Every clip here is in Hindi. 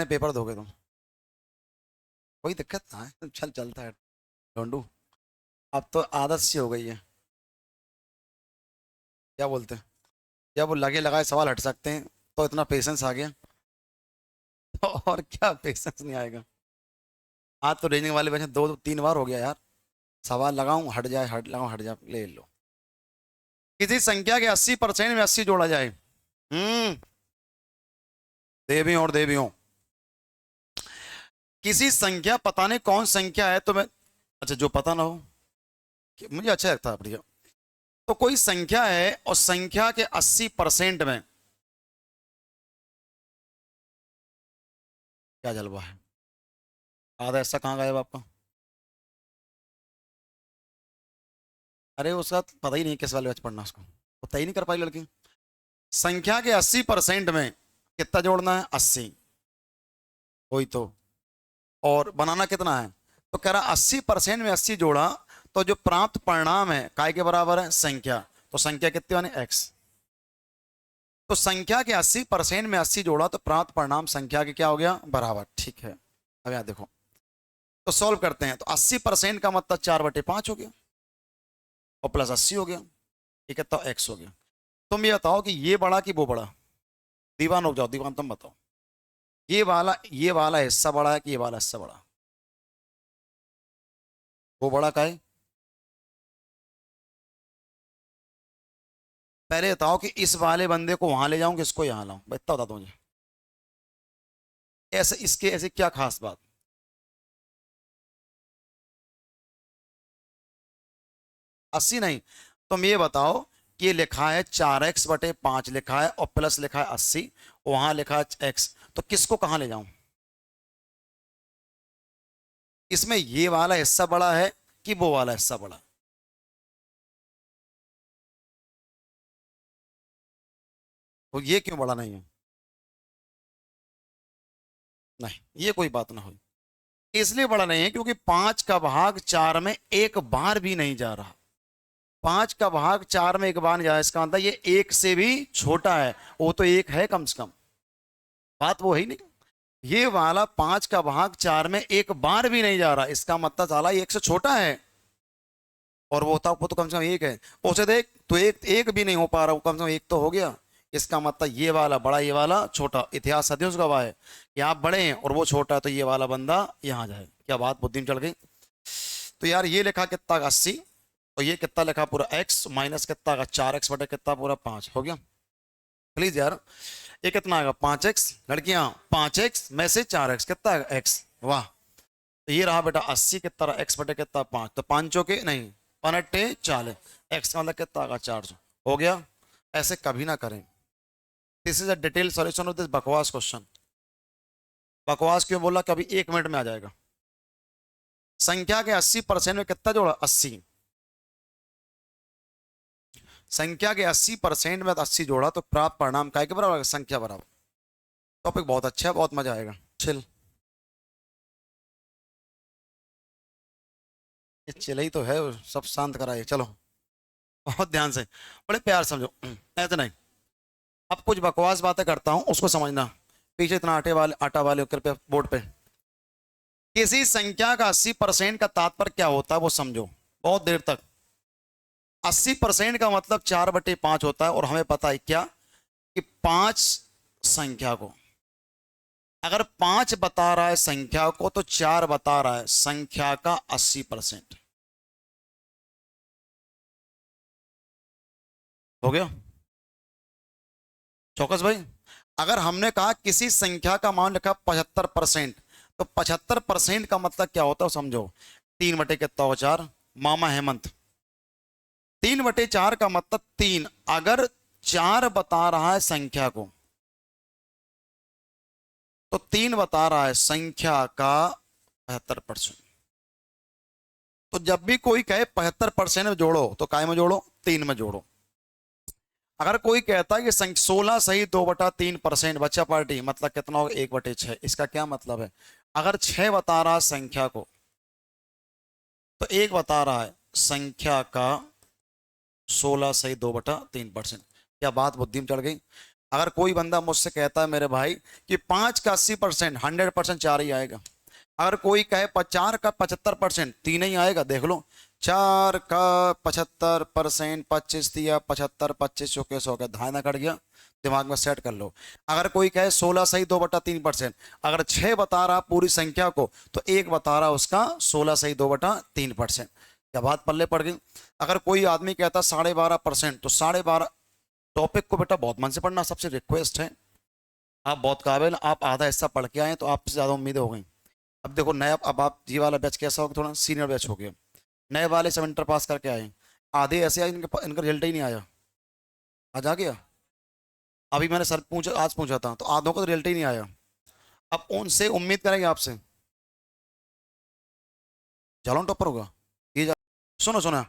कितने पेपर दोगे तुम? कोई दिक्कत ना है, चल चलता है। ढूंढू। अब तो आदत सी हो गई है। क्या बोलते हैं? जब वो लगे लगाए सवाल हट सकते हैं तो इतना पेशेंस आ गया। तो और क्या पेशेंस नहीं आएगा? आज तो रेंजिंग वाले बच्चे दो तीन बार हो गया यार। सवाल लगाऊं हट जाए, हट लगाऊं हट जाए, ले लो। किसी संख्या के 80% में 80 जोड़ा जाए। हम्म। देवियों और देवियों, किसी संख्या, पता नहीं कौन संख्या है तो मैं, अच्छा जो पता ना हो, मुझे अच्छा लगता है बढ़िया। तो कोई संख्या है और संख्या के 80% में क्या जलवा है? आधा ऐसा कहाँ गायब आपका? अरे उसका पता ही नहीं किस वाले बच पढ़ना उसको, वो तय नहीं कर पाई लड़की। संख्या के 80% में कितना जोड़ना है? 80। वही तो। और बनाना कितना है? तो कह रहा 80% में 80 जोड़ा तो जो प्राप्त परिणाम है काय के बराबर है? संख्या। तो संख्या कितनी बने? x। तो संख्या के 80% में 80 जोड़ा तो प्राप्त परिणाम संख्या के क्या हो गया? बराबर। ठीक है। अब यहां देखो, तो सॉल्व करते हैं। तो 80% का मतलब 4/5 हो गया और प्लस 80 हो गया। ठीक है, तो x हो गया। तुम ये बताओ कि ये बड़ा कि वो बड़ा? दीवान हो जाओ, दीवान तुम बताओ। ये वाला हिस्सा बड़ा है कि ये वाला हिस्सा बड़ा? वो बड़ा का है। पहले बताओ कि इस वाले बंदे को वहां ले जाऊं कि इसको यहां लाऊं, इतना बता दो मुझे। ऐसे इसके ऐसे क्या खास बात? 80 नहीं। तुम ये बताओ कि ये लिखा है 4x/5 लिखा है और प्लस लिखा है 80, वहां लिखा है x, तो किसको कहां ले जाऊं? इसमें ये वाला हिस्सा बड़ा है कि वो वाला हिस्सा बड़ा? तो ये क्यों बड़ा नहीं है? नहीं, ये कोई बात ना हुई। इसलिए बड़ा नहीं है क्योंकि 5 का भाग 4 में एक बार भी नहीं जा रहा। 5 का भाग 4 में एक बार नहीं जा रहा, इसका मतलब ये एक से भी छोटा है। वो तो एक है कम से कम। बात वो है ही नहीं। ये वाला 5 का भाग 4 में एक बार भी नहीं जा रहा, इसका मतलब साला ये एक से छोटा है। और वो होता वो तो कम से कम एक है। उसे देख तो एक एक भी नहीं हो पा रहा, वो कम से कम एक तो हो गया। इसका मतलब ये वाला बड़ा, ये वाला छोटा। इतिहास सदियों से गवाह है कि आप बड़े हैं और वो छोटा है, तो ये वाला बंदा यहाँ जाए। क्या बात बुद्धि में चढ़ गई? तो यार ये लिखा कितना का 80, और ये कितना लिखा पूरा x माइनस कितना का 4x/, कितना पूरा 5 हो गया। प्लीज यार, ये कितना आएगा? 5x। लड़कियां 5x में से 4x कितना आएगा? x। वाह। तो ये रहा बेटा 80, कितना रहा? x/, कितना 5, तो 5 के नहीं 5×8 = 40, x का मतलब कितना आएगा? 400 हो गया। ऐसे कभी ना करें। This is a detail solution of this बकवास क्वेश्चन। बकवास क्यों बोला? कभी 1 मिनट में आ जाएगा। संख्या के 80% में कितना जोड़ा? 80। संख्या के 80% में 80 जोड़ा तो प्राप्त परिणाम काय के बराबर? संख्या बराबर। टॉपिक बहुत अच्छा है, बहुत मजा आएगा। चिल। ये चिल ही तो है, सब शांत कराइए चलो। बहुत ध्यान से, बड़े प्यार समझो। ऐसे नहीं। अब कुछ बकवास बातें करता हूं उसको समझना। पीछे इतना आटा वाले कृपया बोर्ड पे। किसी संख्या का 80% का तात्पर्य क्या होता है वो समझो बहुत देर तक। 80% का मतलब 4/5 होता है, और हमें पता है क्या कि 5 संख्या को, अगर 5 बता रहा है संख्या को तो 4 बता रहा है संख्या का 80%। हो गया चौकस भाई? अगर हमने कहा किसी संख्या का मान लिखा 75%, तो 75% का मतलब क्या होता है समझो। 3 बटे कितना हो? 4। मामा हेमंत, 3/4 का मतलब 3। अगर 4 बता रहा है संख्या को तो 3 बता रहा है संख्या का 75%। तो जब भी कोई कहे 75% में जोड़ो तो काय में जोड़ो? 3 में जोड़ो। अगर कोई कहता है कि 16 सही 2/3% बच्चा पार्टी, मतलब कितना होगा? 1/6। इसका क्या मतलब है? अगर 6 बता रहा है संख्या को तो 1 बता रहा है संख्या का 16 सही 2/3%। क्या बात बुद्धि में चढ़ गई? अगर कोई बंदा मुझसे कहता है मेरे भाई कि 5 का 80%, 100% 4 ही आएगा। अगर कोई कहे 4 का 75%, 3 ही आएगा, देख लो। 4 का 75%, 25 दिया 75, 25 चौके 100 का धाना कट गया, दिमाग में सेट कर लो। अगर कोई कहे 16 सही 2/3%, अगर 6 बता रहा पूरी संख्या को तो 1 बता रहा उसका 16 सही 2/3%। क्या बात पल्ले पड़ गई? अगर कोई आदमी कहता 12.5%, तो 12.5 टॉपिक को बेटा बहुत मन से पढ़ना, सबसे रिक्वेस्ट है। आप बहुत काबिल, आप आधा हिस्सा पढ़ के आए तो आपसे ज़्यादा उम्मीदें हो गई। अब देखो नया, अब आप ये वाला बैच कैसा होगा, थोड़ा सीनियर बैच हो गया। नए वाले सब इंटर पास करके आए, आधे ऐसे आए इनका रिजल्ट ही नहीं आया। आज आ गया? अभी मैंने सर पूछा, आज पूछा था, तो आधों का तो रिजल्ट ही नहीं आया। अब उनसे उम्मीद करेंगे आपसे जालौन टॉपर होगा ये सुनो सुनो,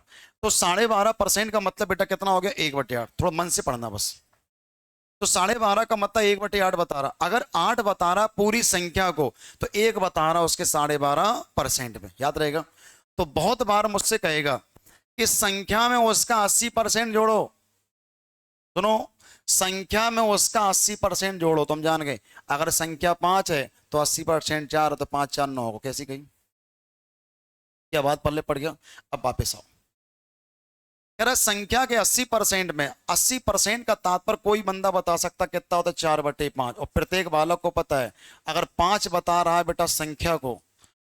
तो 12.5% का मतलब बेटा कितना हो गया? 1/8। थोड़ा मन से पढ़ना बस। तो 12.5 का मतलब 1/8 बता रहा। अगर 8 बता रहा पूरी संख्या को, तो 1 बता रहा उसके 12.5% में, याद रहेगा। तो बहुत बार मुझसे कहेगा कि संख्या में उसका 80% जोड़ो। सुनो, संख्या में उसका 80% जोड़ो, तुम जान गए। अगर संख्या 5 है तो 80% 4 है, तो 5 4 9 को कैसी कही? क्या बात पल्ले पड़ गया? अब वापिस आओ। कह रहा संख्या के 80% में 80% का तात्पर्य कोई बंदा बता सकता कितना होता है? 4/5। और प्रत्येक बालक को पता है अगर 5 बता रहा है बेटा संख्या को,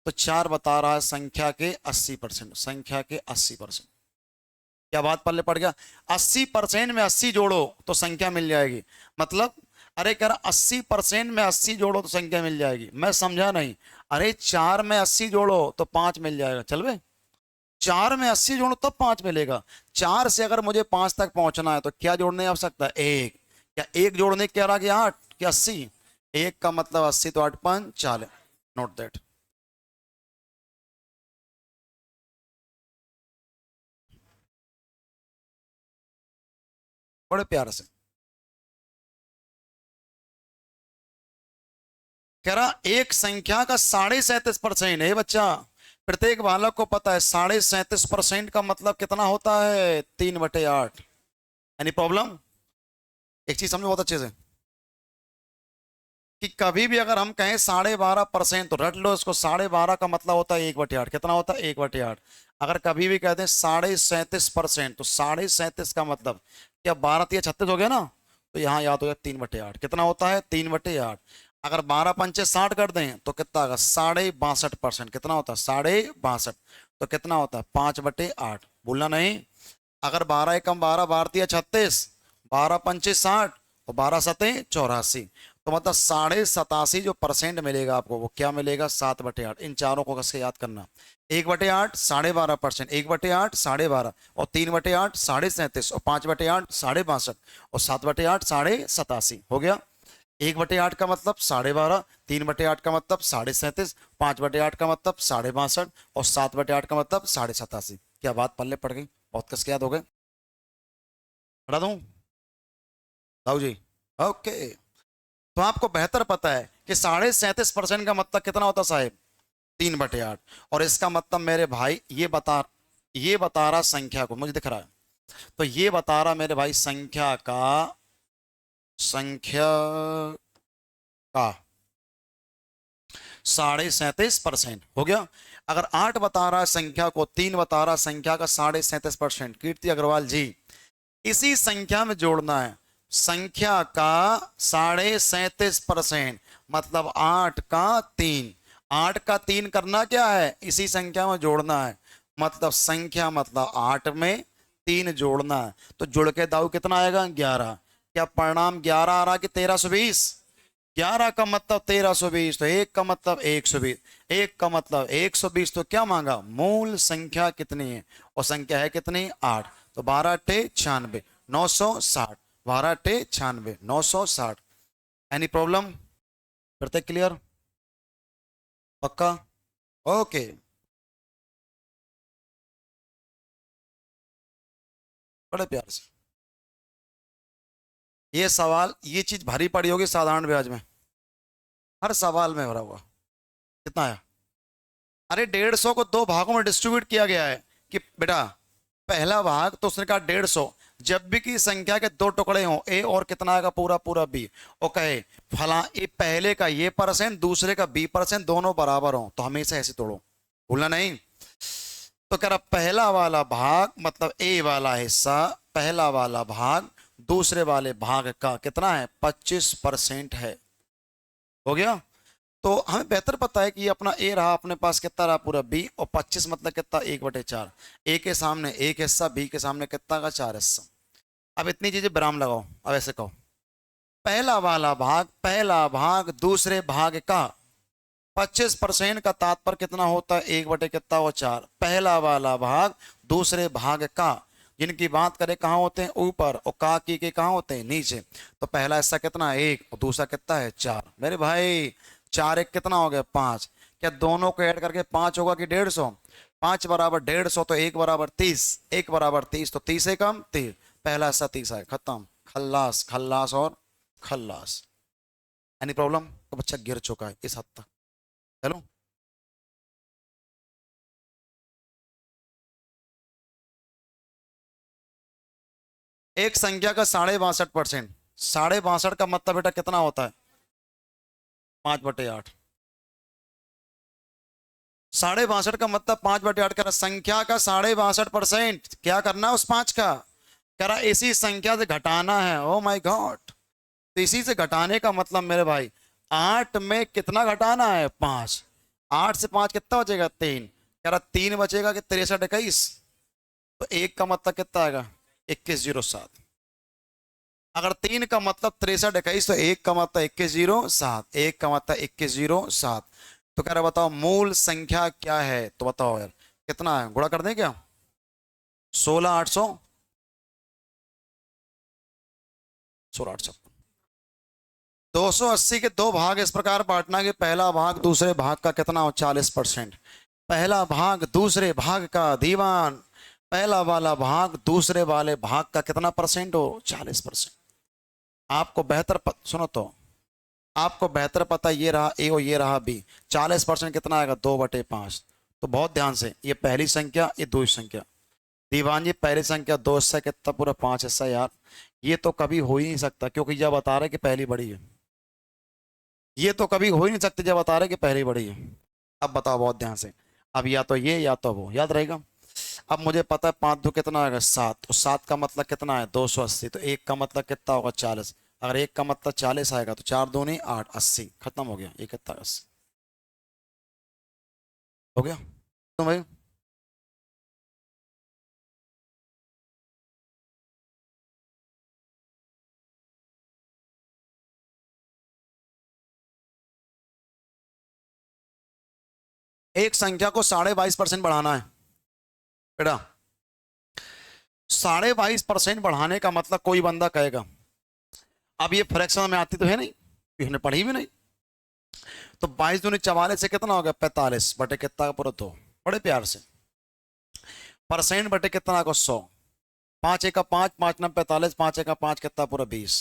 तो 4 बता रहा है संख्या के 80%, संख्या के 80%। क्या बात पल्ले पड़ गया? 80% में 80 जोड़ो तो संख्या मिल जाएगी। मतलब अरे कह रहा 80% में 80 जोड़ो तो संख्या मिल जाएगी। मैं समझा नहीं। अरे 4 में 80 जोड़ो तो 5 मिल जाएगा। चल बे, 4 में 80 जोड़ो तब 5 मिलेगा। 4 से अगर मुझे 5 तक पहुंचना है तो क्या जोड़ने की आवश्यकता है? 1। क्या 1 जोड़ने क्या रहा कि 8 क्या 80? 1 का मतलब 80, तो 8 5 40। Note that. बड़े प्यार से कह रहा एक संख्या का 37.5% है बच्चा। प्रत्येक बालक को पता है 37.5% का मतलब कितना होता है? 3/8। Any problem? एक चीज समझो बहुत अच्छे से कि कभी भी अगर हम कहें 12.5%, तो रट लो इसको। 12.5 का मतलब होता है 1/8। कितना होता है? 1/8। अगर कभी भी कहते हैं 37.5%, तो 37.5 का मतलब क्या 12 या 36 हो गया ना? तो यहाँ याद हो गया 3/8। कितना होता है? 3/8। अगर 12 पंचे 60 कर दें तो कितना होगा? 62.5%। कितना होता है? 62.5। तो कितना होता है? 5/8। भूलना नहीं। अगर 12 एकम 12, 12 36, 12 पंचे 60 और 12 सते 84, तो मतलब 87.5 जो परसेंट मिलेगा आपको, वो क्या मिलेगा? 7/8। इन चारों को कैसे याद करना? 1/8 12.5%, 1/8 12.5, और 3/8 37.5, और 5/8 62.5, और 7/8 87.5 हो गया। 1/8 का मतलब 12.5, 3/8 का मतलब 37.5, 5/8 का मतलब 62.5, और 7/8 का मतलब 87.5। क्या बात पल्ले पड़ गई? बहुत कस के याद हो गए। पढ़ा दूं दाऊ जी? ओके। तो आपको बेहतर पता है कि 37.5% का मतलब कितना होता साहेब? 3/8। और इसका मतलब मेरे भाई ये बता रहा संख्या को, मुझे दिख रहा है। तो ये बता रहा मेरे भाई संख्या का 37.5% हो गया। अगर 8 बता रहा है संख्या को, 3 बता रहा है संख्या का 37.5%, कीर्ति अग्रवाल जी इसी संख्या में जोड़ना है। संख्या का 37.5% मतलब 8 का 3। 8 का 3 करना क्या है? इसी संख्या में जोड़ना है। मतलब संख्या मतलब 8 में 3 जोड़ना है। तो जुड़ के दाऊ कितना आएगा? 11। क्या परिणाम 11 आ रहा कि 1320? 11 का मतलब 1320, तो 1 का मतलब 120, 1 का मतलब 120। तो क्या मांगा? मूल संख्या कितनी है? और संख्या है कितनी? 8। तो 12 अट्ठे 96, 960। 12 अट्ठे 96, 960। Any problem? प्रत्येक क्लियर? पक्का? ओके। बड़े प्यार से ये सवाल, ये चीज भारी पड़ी होगी साधारण ब्याज में, हर सवाल में भरा हुआ। कितना आया? अरे 150 को 2 भागों में डिस्ट्रीब्यूट किया गया है कि बेटा पहला भाग तो उसने कहा 150, जब भी की संख्या के दो टुकड़े हों, ए और कितना आएगा पूरा पूरा बी, और कहे फला ये पहले का ये परसेंट दूसरे का बी परसेंट दोनों बराबर हो, तो हमेशा ऐसे तोड़ो, भूलना नहीं। तो कह रहा पहला वाला भाग मतलब ए वाला हिस्सा, पहला वाला भाग दूसरे वाले भाग का कितना है 25% है। हो गया। तो हमें बेहतर पता है कि ये अपना ए रहा, अपने पास कितना रहा पूरा बी, और 25 मतलब कितना 1/4। ए के सामने एक हिस्सा, बी के सामने कितना का 4 हिस्सा। अब इतनी चीजें विराम लगाओ। अब ऐसे कहो पहला वाला भाग, पहला भाग दूसरे भाग का 25% का तात्पर्य कितना होता है 1 बटे कितना हो 4। पहला वाला भाग दूसरे भाग का, जिनकी बात करें कहाँ होते हैं ऊपर, और का की के कहाँ होते हैं नीचे। तो पहला हिस्सा कितना है 1 और दूसरा कितना है 4। मेरे भाई 4 1 कितना हो गया 5। क्या दोनों को ऐड करके 5 होगा कि 150? 5 बराबर 150, तो 1 बराबर 30, 1 बराबर 30, तो 30 से कम 30। पहला हिस्सा 30 है, खत्म, खल्लास खल्लास और खल्लास। Any problem? तो बच्चा गिर चुका है इस हद तक। चलो एक संख्या का 62.5%, 62.5 का मतलब बेटा कितना होता है 5/8। 62.5 का मतलब 5/8 का संख्या का 62.5%। क्या करना है उस 5 का, कह रहा इसी संख्या से घटाना है। Oh my God. तो इसी से घटाने का मतलब मेरे भाई 8 में कितना घटाना है 5। 8 से 5 कितना बचेगा 3। कह रहा 3 बचेगा कि 63 21। तो 1 का मतलब कितना आएगा 2107। अगर 3 का मतलब 63 21, तो 1 का मतलब 2107, 1 का मतलब 2107। तो कह रहा बताओ मूल संख्या क्या है, तो बताओ यार कितना है, गुणा कर दें क्या 16 800, 16 800। 280 के दो भाग इस प्रकार बांटना कि पहला भाग दूसरे भाग का कितना हो 40%। पहला भाग दूसरे भाग का दीवान, पहला वाला भाग दूसरे वाले भाग का कितना परसेंट हो 40%। आपको बेहतर सुनो तो, आपको बेहतर पता ये रहा ए और ये रहा बी। 40% कितना आएगा 2/5। तो बहुत ध्यान से, ये पहली संख्या ये दूसरी संख्या। दीवान जी पहली संख्या 2 हिस्सा कितना पूरा 5 हिस्सा यार। ये तो कभी हो ही नहीं सकता, क्योंकि जब बता रहे कि पहली बड़ी है। ये तो कभी हो ही नहीं सकती जब बता रहे कि पहली बड़ी है। अब बताओ बहुत ध्यान से, अब या तो ये या तो वो, याद रहेगा। अब मुझे पता है 5 2 कितना आएगा 7, तो 7 का मतलब कितना है 280, तो 1 का मतलब कितना होगा 40। अगर 1 का मतलब 40 आएगा तो 4 2 नहीं 8 80, खत्म हो गया। ये कितना 80 हो गया। तो भाई एक संख्या को 22.5% बढ़ाना है बेटा। 22.5% बढ़ाने का मतलब कोई बंदा कहेगा, अब ये फ्रैक्शन में आती तो है नहीं, इसने पढ़ी भी नहीं। तो 22 दूनी 44 से कितना हो गया 45 बटे कितना का पूरा 2। बड़े प्यार से परसेंट बटे कितना को 100। 5 1 का 5, 5 9 45, 5 1 का 5 कितना पूरा 20।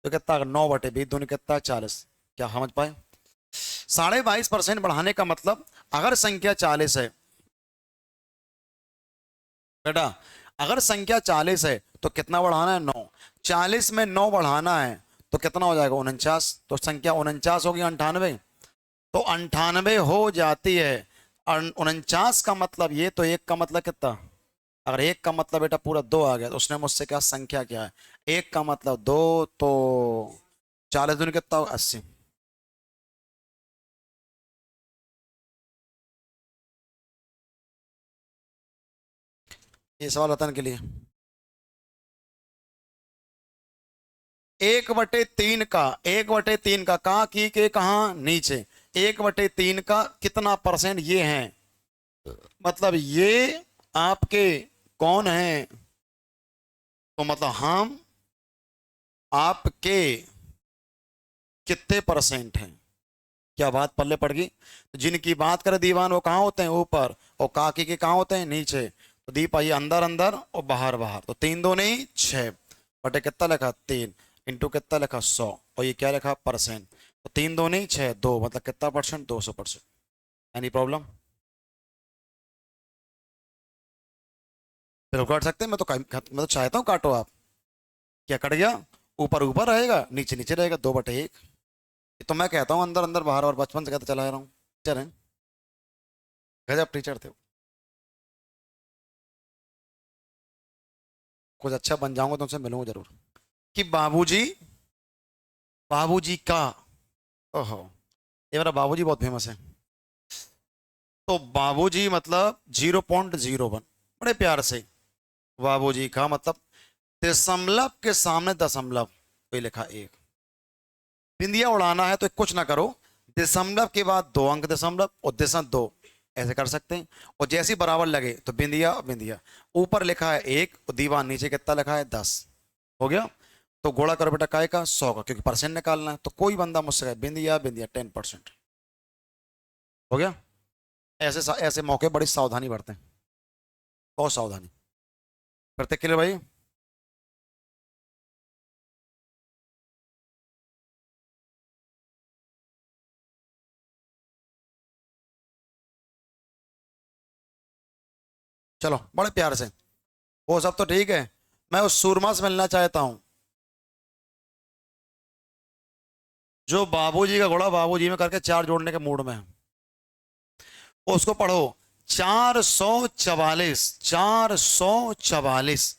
तो कितना 9/20, दूनी कितना 40। क्या समझ पाए? 22.5% बढ़ाने का मतलब अगर संख्या 40 है बेटा, अगर संख्या 40 है तो कितना बढ़ाना है 9। 40 में 9 बढ़ाना है तो कितना हो जाएगा 49। तो संख्या 49 होगी 98, तो 98 हो जाती है। 49 का मतलब ये, तो एक का मतलब कितना, अगर एक का मतलब बेटा पूरा 2 आ गया तो उसने मुझसे कहा संख्या क्या है। एक का मतलब 2, तो 40 दूनी कितना होगा 80। ये सवाल वतन के लिए 1/3 का, 1/3 का कहाँ की के कहाँ नीचे, 1/3 का कितना परसेंट ये है, मतलब ये आपके कौन है, तो मतलब हम आपके कितने परसेंट हैं। क्या बात पल्ले पड़ गई? तो जिनकी बात करें दीवान वो कहाँ होते हैं ऊपर, और काकी के कहाँ होते हैं नीचे। तो दीप आइए अंदर अंदर और बाहर बाहर, तो 3 2 नहीं 6 बटे कितना लिखा 3 इंटू कितना लिखा 100, और ये क्या लिखा परसेंट। तो 3 2 नहीं 6 2 मतलब कितना परसेंट 200%। Any problem? फिर काट सकते हैं, मैं तो चाहता हूँ काटो आप। क्या कट गया? ऊपर ऊपर रहेगा, नीचे नीचे रहेगा, 2/1। तो मैं कहता हूँ अंदर अंदर बाहर, और बचपन से कहता चला आ रहा हूँ। टीचर हैं, गजब टीचर थे। कुछ अच्छा बन जाऊंगा तो उनसे मिलूंगा जरूर। कि बाबूजी, बाबूजी का, ओहो, ये मेरा बाबूजी बहुत फेमस है। तो बाबूजी मतलब 0.01, बड़े प्यार से बाबूजी का मतलब दशमलव के सामने दशमलव, कोई लिखा एक। बिंदिया उड़ाना है तो कुछ ना करो, दशमलव के बाद 2 अंक दशमलव और दशम 2, ऐसे कर सकते हैं। और जैसे ही बराबर लगे तो बिंदिया बिंदिया, ऊपर लिखा है 1 और दीवार नीचे कितना लिखा है 10, हो गया। तो गोला करो बेटा काय का 100 का, क्योंकि परसेंट निकालना है। तो कोई बंदा मुझसे कहे बिंदिया बिंदिया 10%, हो गया। ऐसे ऐसे मौके बड़ी सावधानी बरतें, बहुत सावधानी करते। क्लियर भाई? चलो बड़े प्यार से, वो सब तो ठीक है। मैं उस सूरमा से मिलना चाहता हूं जो बाबूजी का घोड़ा बाबूजी में करके 4 जोड़ने के मूड में है। उसको पढ़ो। 444, 444,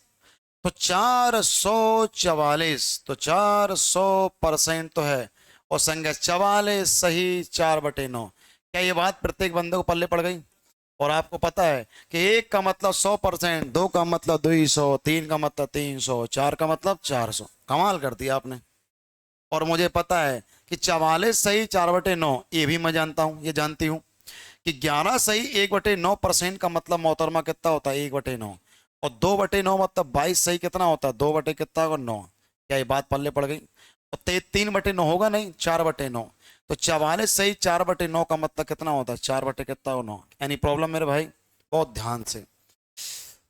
तो 444, तो 400% तो है। और संख्या 44 सही 4/9। क्या ये बात प्रत्येक बंदे को पल्ले पड़ गई? और आपको पता है कि 1 का मतलब 100%, 2 का मतलब 200, 3 का मतलब 300, 4 का मतलब 400। कमाल कर दिया आपने। और मुझे पता है कि 44 सही 4/9, ये भी मैं जानता हूं, ये जानती हूँ कि 11 सही 1/9% का मतलब मोहतरमा कितना होता है 1/9। और 2/9 मतलब 22 सही कितना होता है 2 बटे कितना और 9। क्या ये बात पल्ले पड़ गई? और 3/9 होगा नहीं, 4/9। तो 44 सही 4/9 का मतलब कितना होता है 4 बटे कितना और 9। एनी प्रॉब्लम मेरे भाई? बहुत ध्यान से।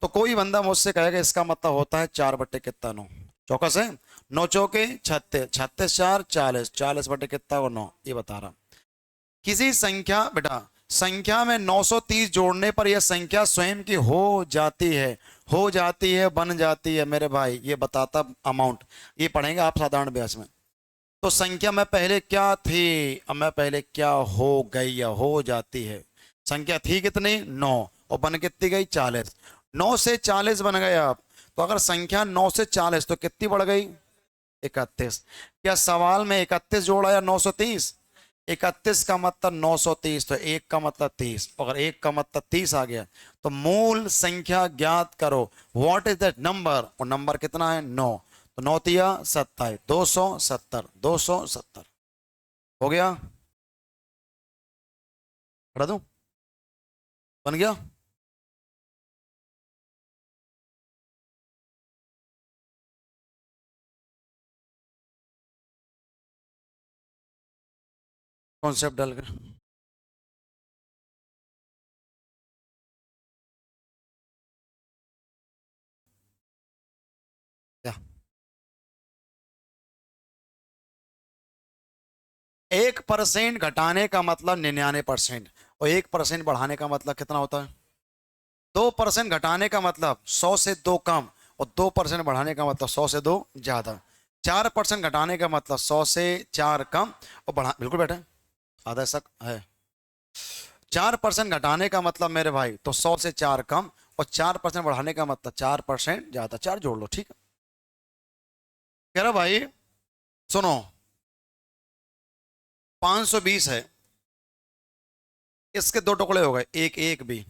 तो कोई बंदा मुझसे कहेगा इसका मतलब होता है 4 बटे कितना 9, चौकस है। 9 चौके 36, 36 4 40, 40 बटे कितना और 9, ये बता रहा। किसी संख्या बेटा, संख्या में 930 जोड़ने पर यह संख्या स्वयं की हो जाती है, हो जाती है, बन जाती है मेरे भाई, ये बताता अमाउंट। ये पढ़ेंगे आप साधारण अभ्यास में। तो संख्या में पहले क्या थी, अब मैं पहले क्या हो गई या हो जाती है। संख्या थी कितनी 9, और बन कितनी गई 40। 9 से 40 बन गए आप। तो अगर संख्या 9 से 40 तो कितनी बढ़ गई 31। क्या सवाल में 31 जोड़ा या 930? 31 का मतलब 930, तो 1 का मतलब 30। अगर 1 का मतलब 30 आ गया तो मूल संख्या ज्ञात करो। What is that number? और नंबर कितना है 9। तो 9 तिया 27, 270, 270 हो गया। पढ़ा दूं? बन गया। कॉन्सेप्ट डालकर क्या? 1% घटाने का मतलब 99%, और 1% बढ़ाने का मतलब कितना होता है? 2% घटाने का मतलब 100 से 2 कम, और 2% बढ़ाने का मतलब 100 से 2 ज्यादा। 4% घटाने का मतलब 100 से 4 कम, और बढ़ा बिल्कुल बेटा आधा शक है। 4% घटाने का मतलब मेरे भाई तो 100 से 4 कम, और 4% बढ़ाने का मतलब 4% ज्यादा। 4 जोड़ लो, ठीक है। कह रहा भाई सुनो, 520 है, इसके 2 टुकड़े हो गए, एक एक भी।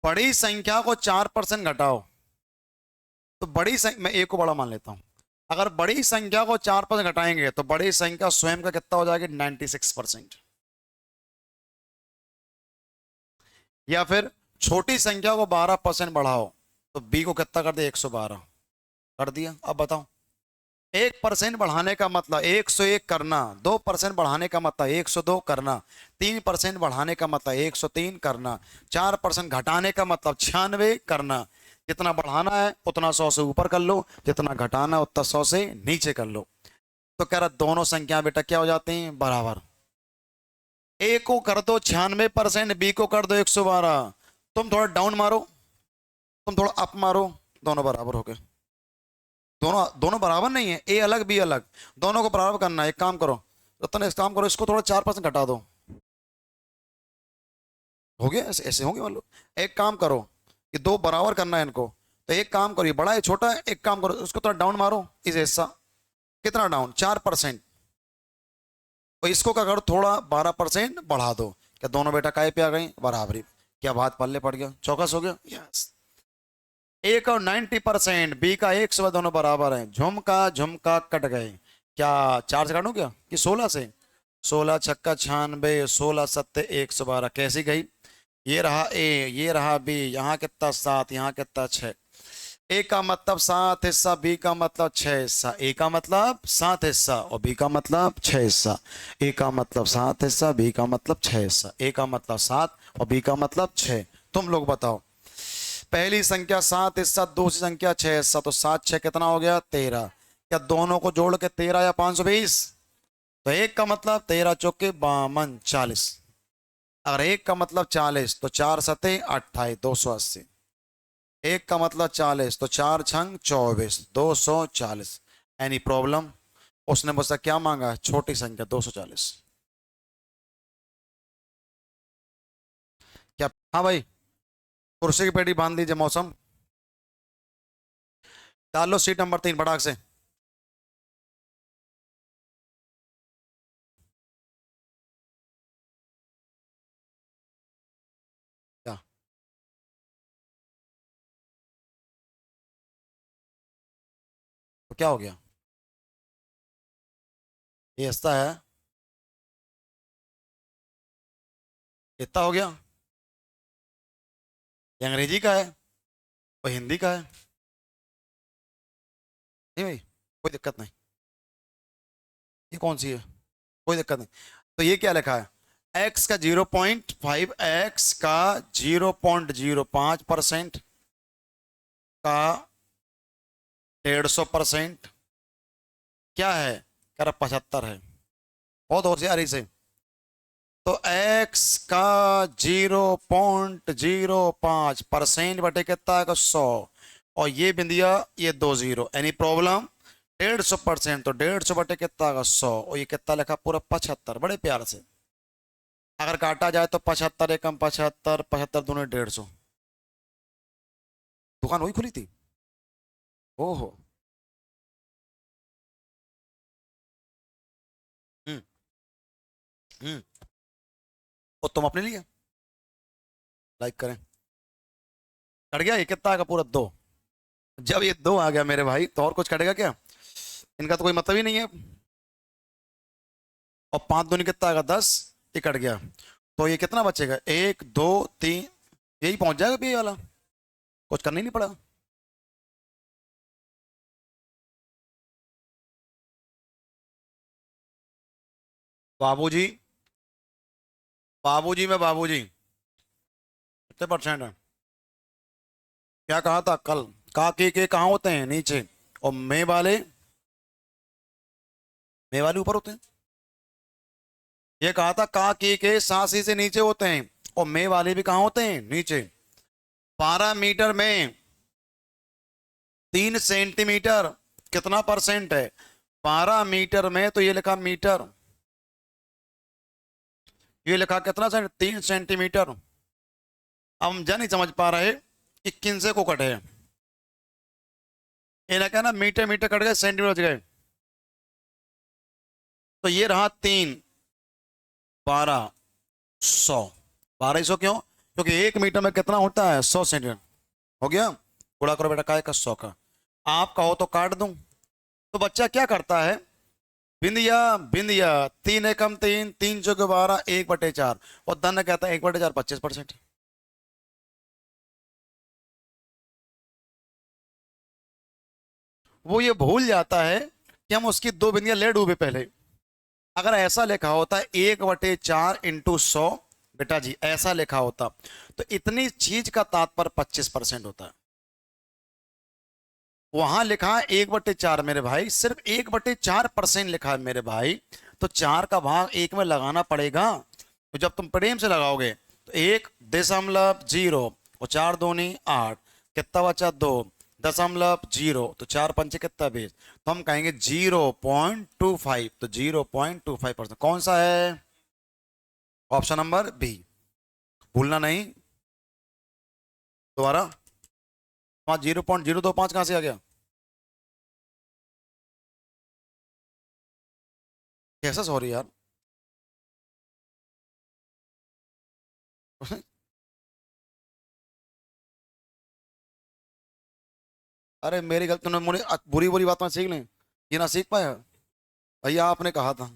बड़ी संख्या को 4% घटाओ, तो बड़ी संख्या, मैं एक को बड़ा मान लेता हूं। अगर बड़ी संख्या को 4% घटाएंगे तो बड़ी संख्या स्वयं का कितना हो जाएगी 96%। या फिर छोटी संख्या को 12% बढ़ाओ तो बी को कितना कर दे 112 कर दिया। अब बताओ, 1% बढ़ाने का मतलब 101 करना, 2% बढ़ाने का मतलब 102 करना, 3% बढ़ाने का मतलब 103 करना, 4% घटाने का मतलब 96 करना। जितना बढ़ाना है उतना 100 से ऊपर कर लो, जितना घटाना है उतना 100 से नीचे कर लो। तो कह रहा दोनों संख्या बेटा क्या हो जाती हैं बराबर। ए को कर दो 96%, बी को कर दो 112, तुम थोड़ा डाउन मारो, तुम थोड़ा अप मारो, दोनों बराबर हो गए। दोनों दोनों बराबर नहीं है, ए अलग बी अलग, दोनों को बराबर करना है। एक काम करो रतन, एक काम करो, इसको थोड़ा 4% घटा दो, हो गया। ऐसे ऐसे होंगे मान लो। एक काम करो कि दो बराबर करना है इनको, तो एक काम करो, ये बड़ा है छोटा है, एक काम करो उसको थोड़ा डाउन मारो, इस हिस्सा कितना डाउन 4%, और इसको क्या करो थोड़ा 12% बढ़ा दो। क्या दोनों बेटा काय पे आ गई बराबरी? क्या बात पल्ले पड़ गया, चौकस हो गया। यस, एक और 90%, बी का 100, दोनों बराबर हैं। झुमका झुमका कट गए। क्या 4 से काटूं क्या कि 16 से? 16 छक्का 96, 16 सत्ते 112। कैसी गई? ये रहा ए, ये रहा बी, यहाँ कितना 7, यहाँ कितना 6। ए का मतलब 7 हिस्सा, बी का मतलब 6 हिस्सा। ए का मतलब 7 हिस्सा और बी का मतलब 6 हिस्सा। ए का मतलब 7 हिस्सा, बी का मतलब 6 हिस्सा। ए का मतलब 7 और बी का मतलब 6। तुम लोग बताओ, पहली संख्या 7 हिस्सा, दूसरी संख्या 6 हिस्सा, तो 7 6 कितना हो गया 13। क्या दोनों को जोड़ के 13 या 520? तो एक का मतलब 13 चौके 52 40। अगर एक का मतलब 40 तो 4 सते 28 280। एक का मतलब 40 तो 4 छंग 24 240। Any problem? उसने मुझसे क्या मांगा? छोटी संख्या 240। क्या? हाँ भाई, कुर्सी की पेटी बांध लीजिए। मौसम डाल लो, सीट नंबर 3 बड़ाक से। क्या? तो क्या हो गया? ये हंसता है, इतना हो गया। ये अंग्रेजी का है और हिंदी का है। नहीं भाई, कोई दिक्कत नहीं। ये कौन सी है? कोई दिक्कत नहीं। तो ये क्या लिखा है? एक्स का 0.5, एक्स का 0.05% का 150%। क्या है? कह रहा 75 है। बहुत होशियारी से। तो x का 0.05% बटे कितना है? 100। और ये बिंदिया, ये 20। Any problem? 150%, तो 150 बटे कितना का 100, और ये कितना लिखा पूरा 75। बड़े प्यार से अगर काटा जाए तो 75 एकम 75, 75 दूनी 150। दुकान वही खुली थी। ओहो। हम्म। हम्म। और तुम अपने लिए लाइक करें। कट गया? ये कितना का पूरा 2। जब ये 2 आ गया मेरे भाई, तो और कुछ कटेगा क्या? इनका तो कोई मतलब ही नहीं है। और 5 दूनी कितना आएगा 10। ये कट गया, तो ये कितना बचेगा? 1 2 3, यही पहुंच जाएगा ये वाला। कुछ करना ही नहीं पड़ा। बाबूजी, बाबूजी में बाबूजी कितने परसेंट है? क्या कहा था कल? का के कहाँ होते हैं? नीचे। और मे वाले ऊपर होते हैं। ये कहा था का के सांसी से नीचे होते हैं, और मे वाले भी कहाँ होते हैं? नीचे। 12 मीटर में 3 सेंटीमीटर कितना परसेंट है? 12 मीटर में तो ये लिखा मीटर, ये लिखा कितना सेंट? 3 सेंटीमीटर। अब हम जा नहीं समझ पा रहे कि किन से को कटे। ये लगा ना, मीटर मीटर कट गए, सेंटीमीटर बच गए। तो ये रहा 3 1200। 1200 क्यों? क्योंकि 1 मीटर में कितना होता है? 100 सेंटीमीटर। हो गया। गुणा करो बेटा, काय का 100 का। आप कहो तो काट दूं। तो बच्चा क्या करता है? बिंदिया बिंदिया, 3 एकम 3, 3 चौके 12, 1/4। और धन कहता है 1/4 25%। वो ये भूल जाता है कि हम उसकी 2 बिंदियां ले डूबे पहले। अगर ऐसा लिखा होता है 1/4 इंटू 100, बेटा जी ऐसा लिखा होता, तो इतनी चीज का तात्पर्य 25% होता है। वहां लिखा है 1/4 मेरे भाई, सिर्फ 1/4% लिखा है मेरे भाई। तो 4 का भाग 1 में लगाना पड़ेगा। तो जब तुम प्रेम से लगाओगे तो 1.0 और 4 दूनी 8, कितना बचा 2, 0.0, तो 4 पंचे कितना 20, तो हम कहेंगे 0.25, तो 0.25% कौन सा है? ऑप्शन नंबर बी, भूलना नहीं। दोबारा, वहां 0.025 कहां से आ गया? कैसा सॉरी यार? अरे मेरी गलती, तुमने मुझे बुरी बुरी बातें सीख लें, ये ना सीख पाया। भैया आपने कहा था,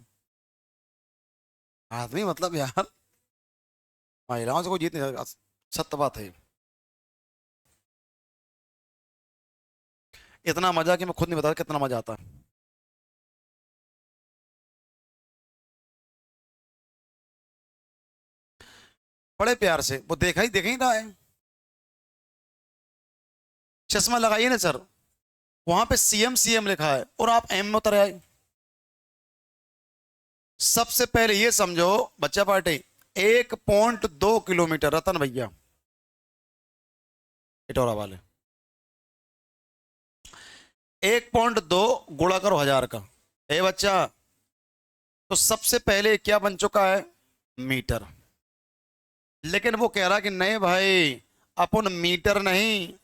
आदमी मतलब यार, महिलाओं से कोई जीत नहीं सकता, सत्य बात है। इतना मजा कि मैं खुद नहीं बता कितना मजा आता है। बड़े प्यार से, वो देखा ही रहा है। चश्मा लगाइए ना सर, वहां पे सीएम सीएम लिखा है और आप एम में उतर आए। सबसे पहले ये समझो बच्चा पार्टी, 1.2 किलोमीटर, रतन भैया इटोरा वाले, 1.2 गुणा करो 1000 का, ए बच्चा, तो सबसे पहले क्या बन चुका है? मीटर। लेकिन वो कह रहा कि नहीं भाई, अपन मीटर नहीं,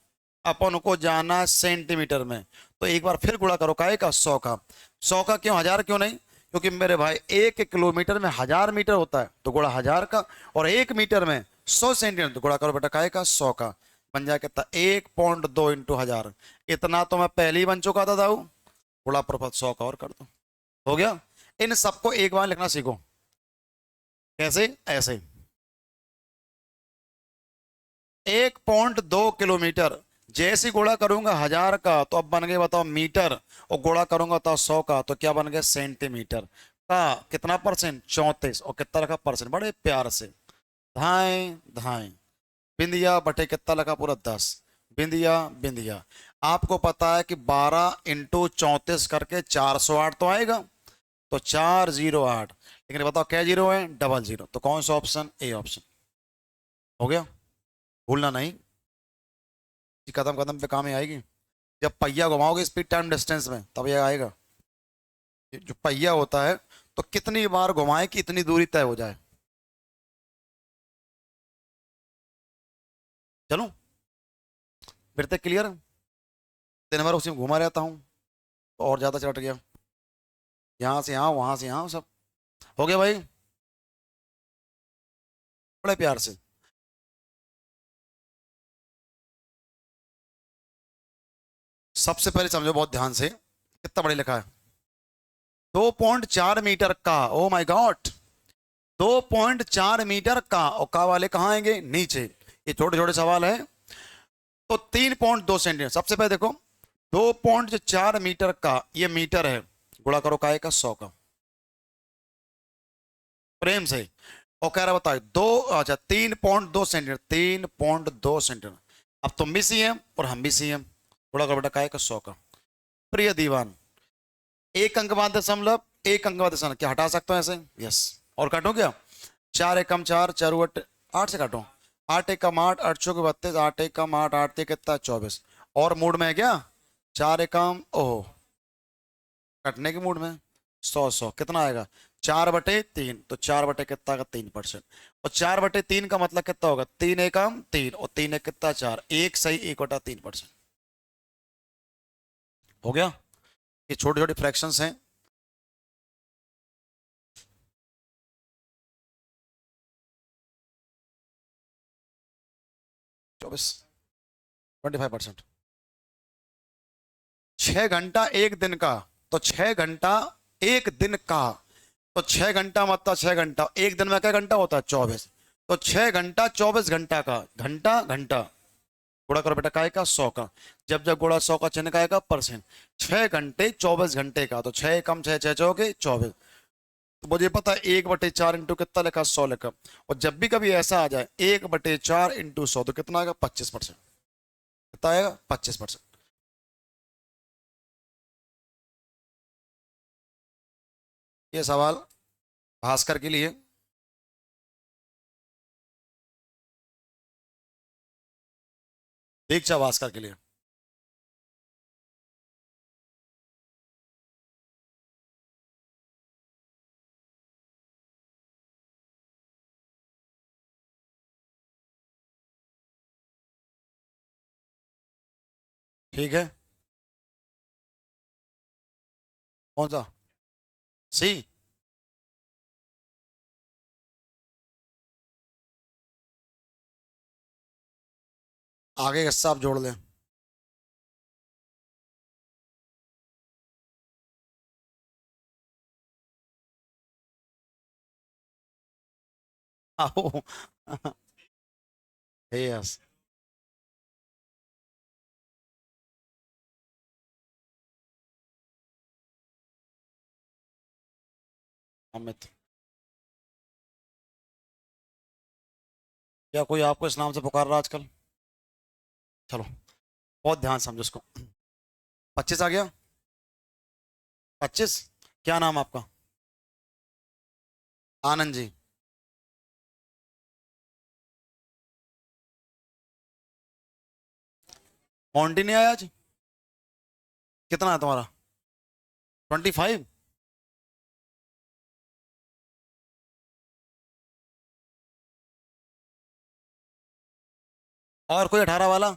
अपन को जाना सेंटीमीटर में। तो एक बार फिर गुणा करो, काहे का? 100 का। 100 का क्यों, 1000 क्यों नहीं? क्योंकि मेरे भाई 1 किलोमीटर में 1000 मीटर होता है, तो गुणा 1000 का, और 1 मीटर में 100 सेंटीमीटर, तो गुणा करो बेटा, काहे का? 100 का। बन जाए कितना? 1.2 इंटू 1000। इतना तो मैं पहले ही बन चुका था दाऊ, गुणा प्रपत 100 का और कर दो, हो गया। इन सबको एक बार लिखना सीखो। कैसे? ऐसे, 1.2 किलोमीटर, जैसे गुणा करूंगा 1000 का तो अब बन गए बताओ मीटर, और गुणा करूंगा तो 100 का तो क्या बन गया? सेंटीमीटर का। कितना परसेंट? 34, और कितना रखा? परसेंट, बड़े प्यार से। धाए धाए, बिंदिया बटे कितना लगा? पूरा 10, बिंदिया बिंदिया। आपको पता है कि 12 × 34 करके 408 तो आएगा, तो 408, लेकिन बताओ क्या जीरो है? डबल जीरो, तो कौन सा ऑप्शन? A option. हो गया, भूलना नहीं, कदम कदम पे काम ही आएगी। जब पहिया घुमाओगे स्पीड टाइम डिस्टेंस में, तब ये आएगा। ये जो पहिया होता है, तो कितनी बार घुमाए कि इतनी दूरी तय हो जाए। चलो, फिर तक क्लियर? दिन भर उसी में घुमा रहता हूँ, तो और ज्यादा चढ़ गया, यहाँ से यहाँ, वहां से यहाँ, सब हो गया भाई, बड़े प्यार से। सबसे पहले समझो बहुत ध्यान से, कितना बड़े लिखा है? 2.4 मीटर का, ओ माय गॉड, 2.4 मीटर का, और का वाले कहाँ आएंगे? नीचे। ये छोटे छोटे सवाल है। तो 3.2 सेंटीमीटर, सबसे पहले देखो, 2.4 मीटर का, ये मीटर है, गुणा करो काय का? 100 का, प्रेम से। और कह रहा बताओ दो, अच्छा 3.2 सेंटीमीटर, 3.2 सेंटीमीटर। अब तुम भी सीएम और हम भी सीएम, गुणा करो बेटा काय का? 100 का। प्रिय दीवान, एक अंक बाद दशमलव, एक अंक बाद दशमलव, क्या हटा सकते हो ऐसे? यस। और काटो क्या? 4 एकम 4, 4 8 से काटो, 8 एकम 8, 8 चौके 32, 8 एकम 8, 8 कितना? 24। और मूड में है क्या? 4 एकम, ओह, कटने के मूड में। 100 कितना आएगा? 4/3, तो 4 बटे कितना का? 3%। और 4/3 का मतलब कितना होगा? 3 एकम 3, और 3 एक कितना? 4, एक सही 1/3%। हो गया। ये छोटे छोटे फ्रैक्शंस हैं। 25%। 6 घंटा एक दिन का, तो 6 घंटा एक दिन का, तो 6 घंटा मतलब 6 घंटा, एक दिन में क्या घंटा होता है? 24, तो 6 घंटा 24 घंटा का, घंटा घंटा, गुणा करो बेटा काय का? 100 का। जब जब गुणा 100 का चिन्ह का परसेंट, 6 घंटे 24 घंटे का, तो 6 एकम 6, 6 चौके 24। तो मुझे पता है 1/4 इंटू कितना लिखा? 100 लिखा। और जब भी कभी ऐसा आ जाए 1/4 इंटू 100, तो कितना आएगा? 25%। कितना आएगा? 25%। ये सवाल भास्कर के लिए। दीक्षा भास्कर के लिए। ठीक है। कौन सा? सी। आगे का हिस्सा आप जोड़ लें। आओ। यस। अमित। क्या कोई आपको इस नाम से पुकार रहा है आजकल? चलो, बहुत ध्यान समझो इसको। 25 आ गया। 25। क्या नाम आपका? आनंद जी। मॉन्टी नहीं आया आज? कितना है तुम्हारा? 25। और कोई 18 वाला?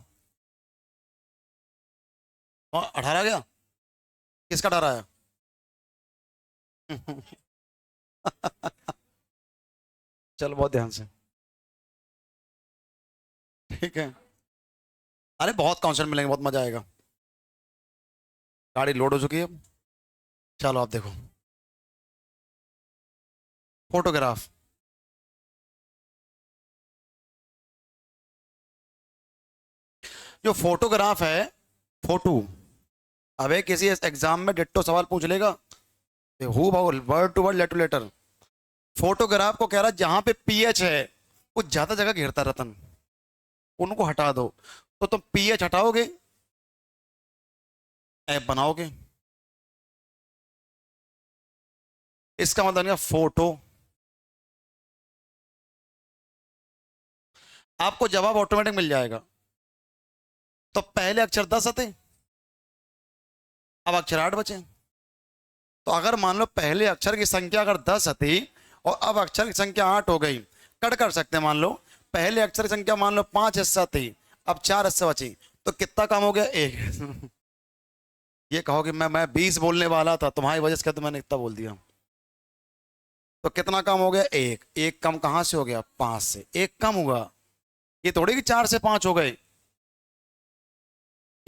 18 गया? किसका 18 है? चल, बहुत ध्यान से। ठीक है। अरे बहुत काउंसलर मिलेंगे, बहुत मजा आएगा। गाड़ी लोड हो चुकी है। चलो आप देखो। फोटोग्राफ। जो फोटोग्राफ है, फोटो, अबे किसी एग्जाम में डिट्टो सवाल पूछ लेगा, हु word to word, letter to letter. Photograph को कह रहा जहां पे पीएच है कुछ ज्यादा जगह घेरता रतन, उनको हटा दो। तो तुम पीएच हटाओगे, ऐप बनाओगे। इसका मतलब नहीं फोटो। आपको जवाब ऑटोमेटिक मिल जाएगा। तो पहले अक्षर 10 आते, अब अक्षर 8 बचे। तो अगर मान लो पहले अक्षर की संख्या अगर 10 थी और अब अक्षर की संख्या 8 हो गई, कट कर सकते हैं। मान लो पहले अक्षर की संख्या मान लो 5 हिस्सा थी, अब 4 हिस्से बची, तो कितना काम हो गया? एक। ये कहो कि मैं 20 बोलने वाला था, तुम्हारी वजह से तो मैंने इतना बोल दिया। तो कितना कम हो गया? एक। एक कम कहां से हो गया? 5 से। एक कम हुआ, ये थोड़ी कि 4 से 5 हो गए।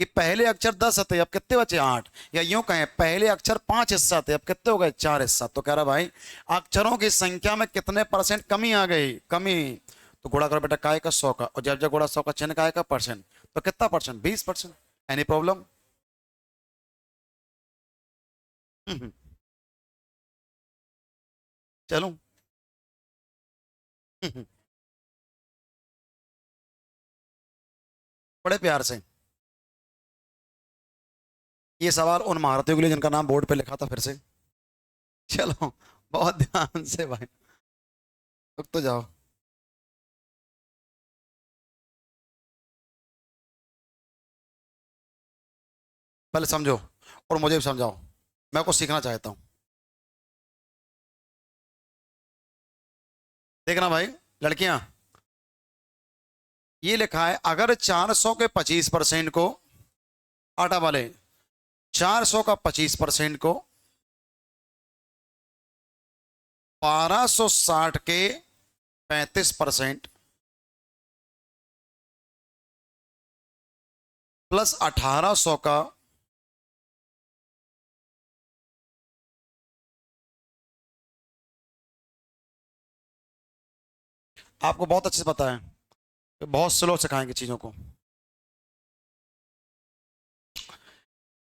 कि पहले अक्षर 10 थे, अब कितने बचे? 8। या यूं कहें पहले अक्षर 5 हिस्सा थे, अब कितने हो गए? 4 हिस्सा। तो कह रहा भाई अक्षरों की संख्या में कितने परसेंट कमी आ गई? कमी। तो गुणा करो बेटा, काय का 100 का, और जब जब गुणा 100 का चिन्ह काय का परसेंट, तो कितना परसेंट? 20%। Any problem? चलो। बड़े प्यार से। ये सवाल उन महारथियों के लिए जिनका नाम बोर्ड पे लिखा था, फिर से। चलो, बहुत ध्यान से भाई। रुक तो जाओ। पहले समझो और मुझे भी समझाओ, मैं कुछ सीखना चाहता हूँ। देखना भाई, लड़कियां, ये लिखा है अगर 400 के 25% को, आटा वाले, 400 का 25% को 1260 के 35% प्लस 1800 का, आपको बहुत अच्छे से पता है कि बहुत स्लो सिखाएंगे चीजों को।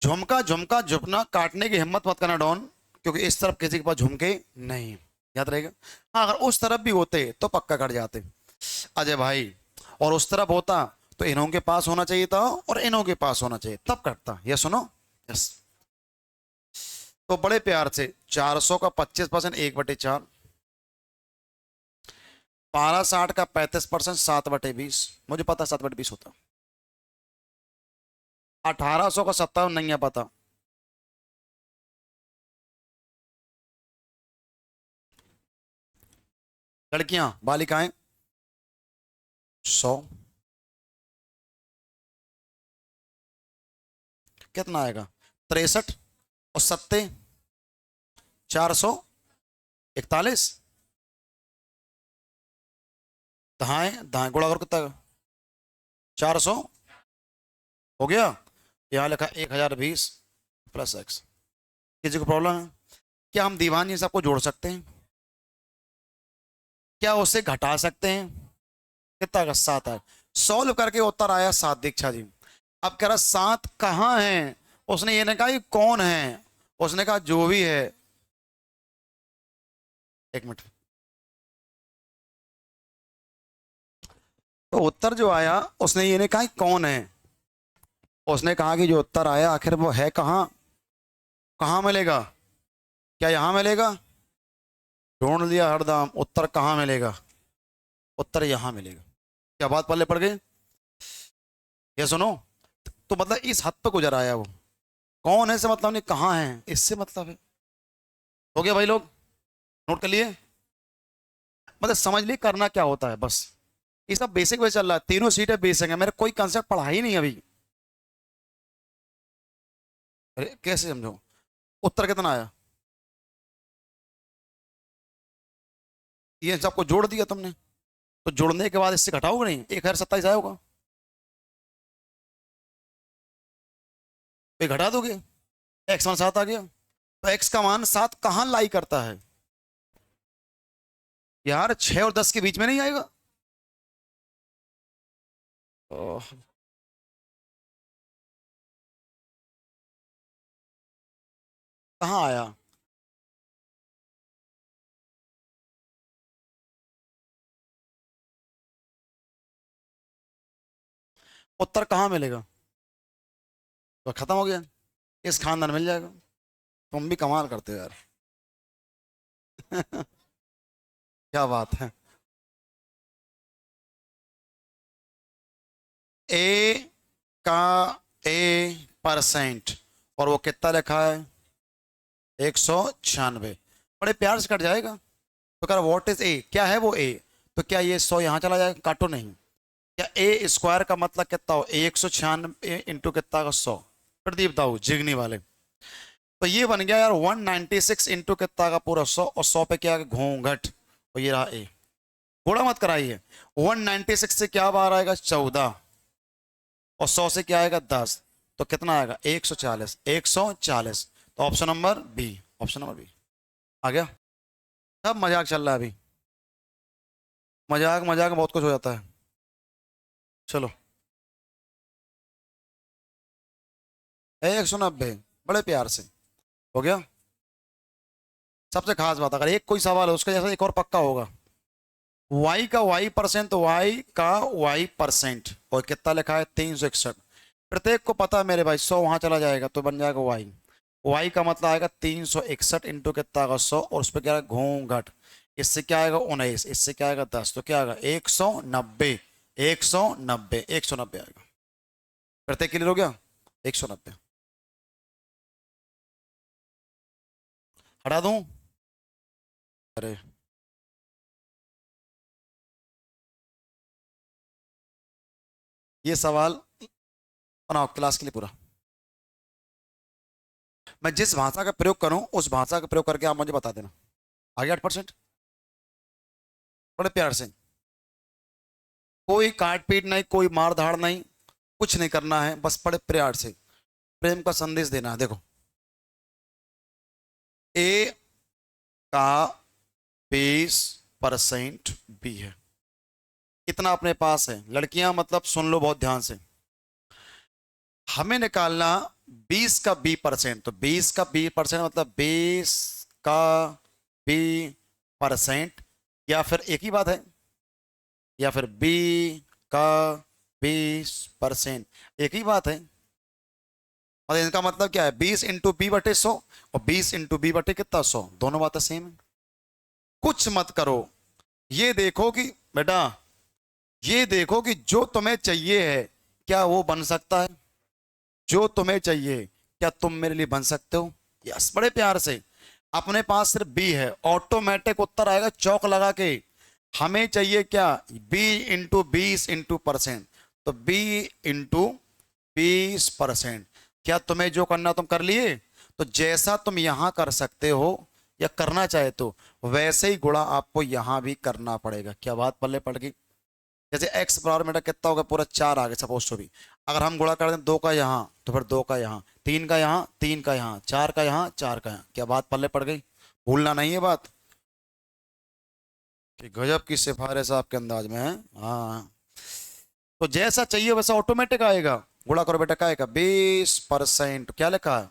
झुमका झुमका झुकना, काटने की हिम्मत मत करना डॉन, क्योंकि इस तरफ किसी के पास झुमके नहीं। याद रहेगा। हाँ, अगर उस तरफ भी होते तो पक्का कट जाते अजय भाई, और उस तरफ होता तो इन्हों के पास होना चाहिए था और इन्हों के पास होना चाहिए, तब कटता। ये सुनो। यस। तो बड़े प्यार से 400 का 25%, 1/4। 1260 का 35%, 7/20। मुझे पता 7/20 होता। 1800 का 57 नहीं है पता। लड़कियां बालिकाएं 100, कितना आएगा? 63 और 70 441। दाएं दाएं गुणा करो कितना? 400 हो गया। यहाँ लिखा 1020 प्लस एक्स। किसी को प्रॉब्लम है? क्या हम दीवानी सबको जोड़ सकते हैं? क्या उसे घटा सकते हैं? कितना का? 7 है। सॉल्व करके उत्तर आया 7 दीक्षा जी। अब कह रहा 7 कहाँ है? उसने ये नहीं कहा कि कौन है, उसने कहा जो भी है। एक मिनट। तो उत्तर जो आया उसने ये नहीं कहा कि कौन है, उसने कहा कि जो उत्तर आया आखिर वो है कहाँ, कहाँ मिलेगा? क्या यहाँ मिलेगा? ढूंढ लिया हरदम, उत्तर कहाँ मिलेगा? उत्तर यहाँ मिलेगा। क्या बात पल्ले पड़ गई? ये सुनो, तो मतलब इस हद पे गुजर आया वो। कौन है से मतलब नहीं, कहाँ है इससे मतलब है। हो गया भाई, लोग नोट कर लिए? मतलब समझ लिए करना क्या होता है बस। ये सब बेसिक वे चल रहा है, तीनों सीटें बेसिक है, मेरे कोई कंसेप्ट पढ़ा ही नहीं अभी। अरे कैसे समझो? उत्तर कितना आया? ये सबको जोड़ दिया तुमने, तो जोड़ने के बाद इससे घटाओगे नहीं? 1027 आया होगा, ये घटा दोगे, एक्स मान 7 आ गया। तो एक्स का मान 7 कहाँ लाई करता है यार? 6 और 10 के बीच में नहीं आएगा? ओह, कहाँ आया? उत्तर कहाँ मिलेगा? तो खत्म हो गया, इस खानदान मिल जाएगा। तुम भी कमाल करते हो यार। क्या बात है। ए का A% और वो कितना लिखा है? 196। बड़े प्यार से कट जाएगा। तो कह व्हाट इज ए, क्या है वो ए? तो क्या ये 100 यहां चला जाएगा? काटो नहीं। क्या ए स्क्वायर का मतलब कितना हो? 196 इंटू कितना का 100। प्रदीप दाऊ जिगनी वाले। तो ये बन गया यार 196 इंटू कितना का पूरा 100, और 100 पे क्या घूंघट, और ये रहा ए। थोड़ा मत कराइए। 196 से क्या बाहर आएगा? 14, और 100 से क्या आएगा? 10। तो कितना आएगा? 140। 140। तो option number B, option number B आ गया। सब मजाक चल रहा है अभी, मजाक मजाक में बहुत कुछ हो जाता है। चलो 190, बड़े प्यार से हो गया। सबसे खास बात, अगर एक कोई सवाल है उसका जैसा एक और पक्का होगा। y का y%, तो y का y%, और कितना लिखा है? 361। प्रत्येक को पता है मेरे भाई, 100 वहां चला जाएगा तो बन जाएगा y। y का मतलब आएगा 361 इंटू कितना का 100, और उस पर क्या है? घूंघट। इससे क्या आएगा? 19। इससे क्या आएगा? 10। तो क्या आएगा? 190। 190, 190 आएगा। प्रत्येक क्लियर हो गया? 190 हटा दूं? अरे ये सवाल बनाओ क्लास के लिए पूरा। मैं जिस भाषा का प्रयोग करूं उस भाषा का प्रयोग करके आप मुझे बता देना। आगे 8%। बड़े प्यार से, कोई काट पीट नहीं, कोई मार धाड़ नहीं, कुछ नहीं करना है, बस बड़े प्यार से प्रेम का संदेश देना है। देखो, ए का 20% बी है, इतना अपने पास है। लड़कियां मतलब सुन लो बहुत ध्यान से, हमें निकालना 20 का 20%। तो 20 का 20% मतलब 20 का 20%, या फिर एक ही बात है, या फिर B का 20%, एक ही बात है। और इनका मतलब क्या है? 20 इंटू B/100 और 20 इंटू B कितना 100, दोनों बातें सेम है। कुछ मत करो, ये देखो कि बेटा, ये देखो कि जो तुम्हें चाहिए है क्या वो बन सकता है? जो तुम्हें चाहिए क्या तुम मेरे लिए बन सकते हो? यस, बड़े प्यार से। अपने पास सिर्फ बी है, ऑटोमेटिक उत्तर आएगा चौक लगा के। हमें चाहिए क्या? बी इंटू 20% तो बी इंटू 20%। क्या तुम्हें जो करना तुम कर लिए? तो जैसा तुम यहां कर सकते हो या करना चाहे तो वैसे ही गुणा आपको यहां भी करना पड़ेगा। क्या बात पल्ले पड़ गई? जैसे एक्स बराबर मेरा कितना होगा, पूरा 4 आ गया सपोज टू भी। अगर हम गुणा कर दें 2 का यहाँ तो फिर 2 का यहाँ, 3 का यहाँ, 3 का यहाँ, 4 का यहाँ, 4 का यहाँ। क्या बात पल्ले पड़ गई? भूलना नहीं है बात कि गजब की सिफारिश आपके अंदाज में है। हाँ, तो जैसा चाहिए वैसा ऑटोमेटिक आएगा। गुणा करो बेटा, क्या आएगा? 20%। क्या लिखा है?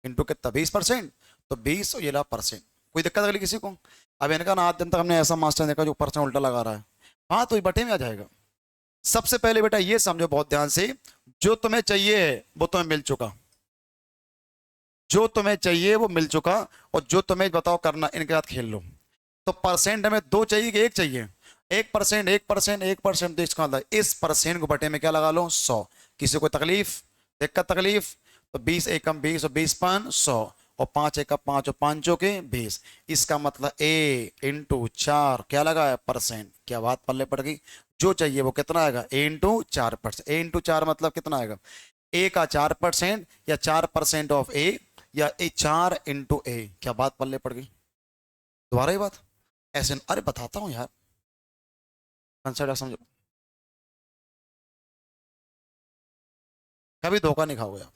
इंटू कितना? 20%। तो 20 और ये ला परसेंट। कोई दिक्कत अगली किसी को? अब इनका ना आज दिन तक हमने ऐसा मास्टर देखा जो परसेंट उल्टा लगा रहा है। हाँ, तो ये बटे में आ जाएगा। सबसे पहले बेटा ये समझो बहुत ध्यान से, जो तुम्हें चाहिए है वो तुम्हें मिल चुका। जो तुम्हें चाहिए वो मिल चुका, और जो तुम्हें बताओ करना, इनके साथ खेल लो। तो परसेंट हमें 2 चाहिए कि 1 चाहिए? 1%, 1%, 1%। तो इसका मतलब इस परसेंट को बटे में क्या लगा लो? 100। किसी को तकलीफ, दिक्कत, तकलीफ? तो 20 एकम 20 और 20 पान 100, और 5 एकम 5 और 5 के 20। इसका मतलब ए इंटू 4 क्या लगा है? परसेंट। क्या बात पल्ले पड़ गई? जो चाहिए वो कितना आएगा? ए इंटू 4%। ए इंटू 4 मतलब कितना आएगा? ए का 4%, या 4% ऑफ ए, या ए 4 इंटू ए। क्या बात पल्ले पड़ गई? दोबारा ही बात ऐसे अरे बताता हूँ यार, कंसिडर समझो। कभी धोखा नहीं खाओगे आप।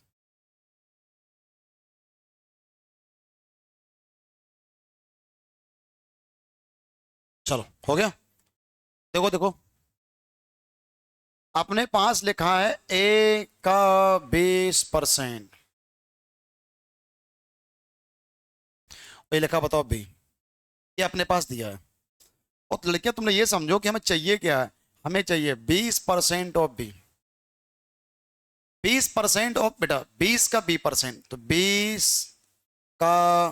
चलो हो गया। देखो देखो, अपने पास लिखा है ए का 20%, ये लिखा बताओ बी। ये अपने पास दिया है। और तो लड़कियां तुमने ये समझो कि हमें चाहिए क्या है? हमें चाहिए 20% ऑफ बी। 20% ऑफ बेटा 20 का बी परसेंट, तो 20 का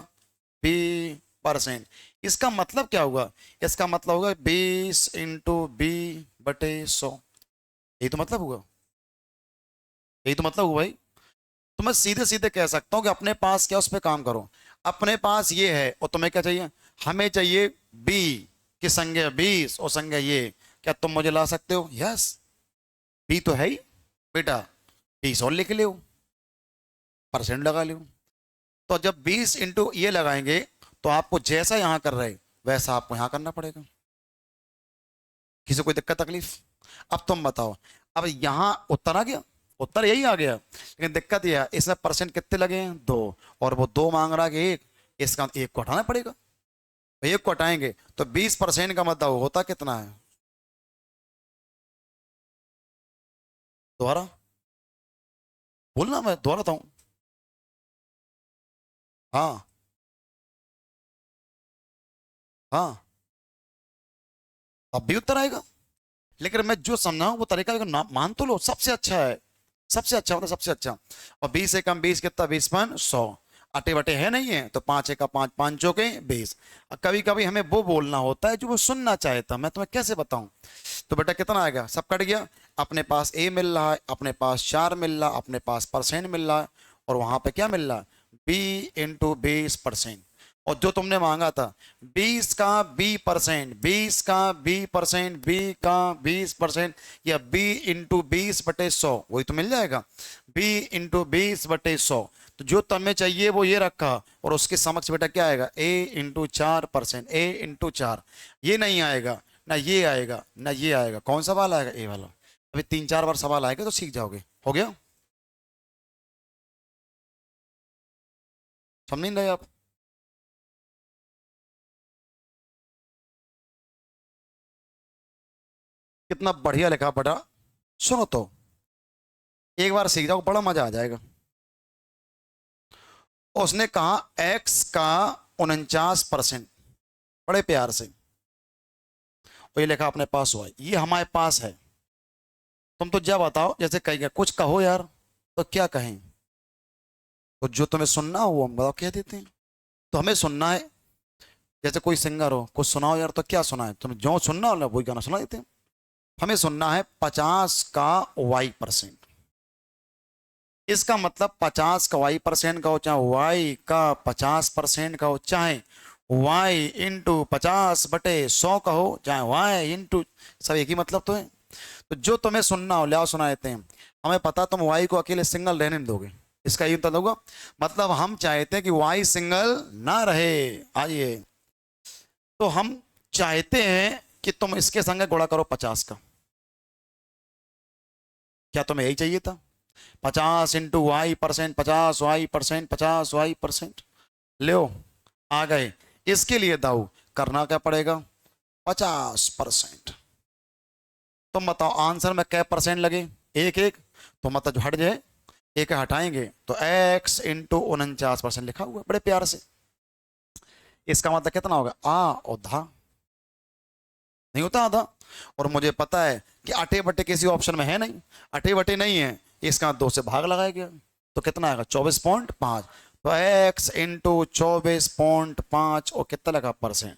बी परसेंट। इसका मतलब क्या हुआ? इसका मतलब होगा 20 इंटू बी बटे 100। यही तो मतलब हुआ। यही तो मतलब हुआ भाई। तो मैं सीधे सीधे कह सकता हूं कि अपने पास क्या, उस पर काम करो। अपने पास ये है और तुम्हें क्या चाहिए? हमें चाहिए बी की संज्ञा 20 और संज्ञा ये। क्या तुम मुझे ला सकते हो? यस, बी तो है ही बेटा। 20 और लिख लो, परसेंट लगा लो। तो जब 20 इंटू ये लगाएंगे तो आपको जैसा यहां कर रहे वैसा आपको यहां करना पड़ेगा। किसी को कोई दिक्कत तकलीफ? अब तुम बताओ। अब यहां उत्तर आ गया, उत्तर यही आ गया, लेकिन दिक्कत यह है इसमें परसेंट कितने लगे हैं? 2। और वो 2 मांग रहा है कि 1। इसका 1 को हटाना पड़ेगा। तो 1 को हटाएंगे तो 20% का मतलब होता कितना है? दोबारा बोलना, मैं दोहराता हूं। हाँ हाँ, अब भी उत्तर आएगा। लेकिन मैं जो समझा हूं वो तरीका मान तो लो, सबसे अच्छा है। सबसे अच्छा मतलब सबसे अच्छा। और 20 एकम 20 कितना? 20 पान 100। अटे बटे है नहीं है तो 5 एका 5 5 के 20। कभी कभी हमें वो बोलना होता है जो वो सुनना चाहता, मैं तुम्हें कैसे बताऊं। तो बेटा कितना आएगा? सब कट गया। अपने पास ए मिल रहा है, अपने पास 4 मिल रहा, अपने पास परसेंट मिल रहा है, और वहां पे क्या मिल रहा है? B into 20%। और जो तुमने मांगा था 20 का बी परसेंट, 20 का बी परसेंट, बी का 20%, या बी इंटू 20/100, वही तो मिल जाएगा। B into 20/100। तो जो तुम्हें चाहिए वो ये रखा, और उसके समक्ष बेटा क्या आएगा? ए इंटू 4%, ए इंटू 4। ये नहीं आएगा, ना ये आएगा, ना ये आएगा। कौन सा सवाल आएगा? ए वाला। अभी 3 4 बार सवाल आएगा तो सीख जाओगे। हो गया? समझ नहीं रहे आप? कितना बढ़िया लिखा बेटा। सुनो तो, एक बार सीख जाओ, बड़ा मजा आ जाएगा। उसने कहा एक्स का 49%, बड़े प्यार से। और ये लिखा अपने पास हुआ है, ये हमारे पास है। तुम तो क्या बताओ, जैसे कहेंगे कुछ कहो यार, तो क्या कहें? तो जो तुम्हें सुनना हो वो हम बताओ कह देते हैं। तो हमें सुनना है, जैसे कोई सिंगर हो कुछ सुनाओ यार, तो क्या सुनाए? तुम्हें जो सुनना हो ना वही गाना सुना देते हैं। हमें सुनना है 50 का Y%। इसका मतलब 50 का y% का हो, चाहे y का 50% का हो, चाहे y इंटू 50/100 का हो, चाहे y इंटू, सब एक ही मतलब तो है। तो जो तुम्हें सुनना हो ले सुना देते हैं। हमें पता तुम y को अकेले सिंगल रहने नहीं दोगे, इसका ये मतलब होगा, मतलब हम चाहते हैं कि y सिंगल ना रहे। आइए, तो हम चाहते हैं कि तुम इसके संग गुणा करो 50 का। क्या तुम्हें यही चाहिए था? 50 × y%, 50 y%, 50 y%, ले आ गए। इसके लिए दाऊ करना क्या पड़ेगा? 50%। तुम बताओ आंसर में क्या परसेंट लगे? एक एक। तो मतलब जो हट जाए एक हटाएंगे तो x इंटू 49% लिखा हुआ बड़े प्यार से। इसका मतलब कितना होगा? आ और धा, नहीं होता आधा। और मुझे पता है कि अटे बटे किसी ऑप्शन में है नहीं, अटे बटे नहीं है, इसका 2 से भाग लगाया गया। तो कितना आएगा? 24.5। तो x इंटू 24.5 और कितना लगा? परसेंट।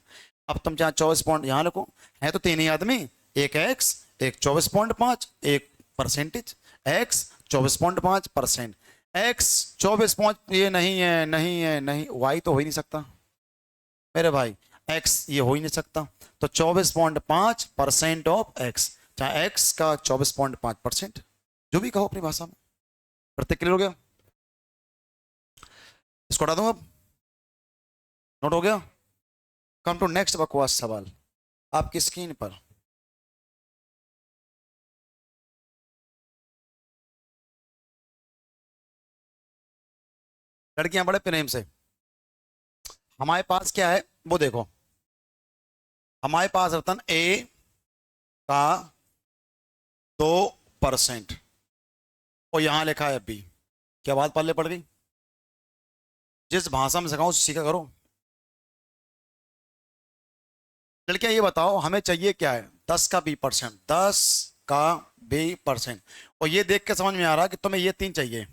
अब तुम चाहे 24 पॉइंट यहाँ लिखो, है तो तीन ही आदमी, एक x, एक 24.5, एक परसेंटेज। x 24.5%, x 24. ये नहीं है, नहीं है, नहीं, y तो हो ही नहीं सकता मेरे भाई, x ये हो ही नहीं सकता। तो 24.5% ऑफ x, चाहे x का 24.5%, जो भी कहो अपनी भाषा में। प्रत्येक क्लियर हो गया? इसको हटा दूं अब? नोट हो गया? कम टू नेक्स्ट बकवास सवाल आपकी स्क्रीन पर। लड़कियां बड़े प्रेम से, हमारे पास क्या है वो देखो। हमारे पास रतन a का 2% और यहां लिखा है b। क्या बात पल्ले पड़ गई? जिस भाषा में सिखाऊं सीखा करो। लड़कियां ये बताओ हमें चाहिए क्या है? 10 का b%, 10 का b%। और ये देख के समझ में आ रहा है कि तुम्हें ये तीन चाहिए।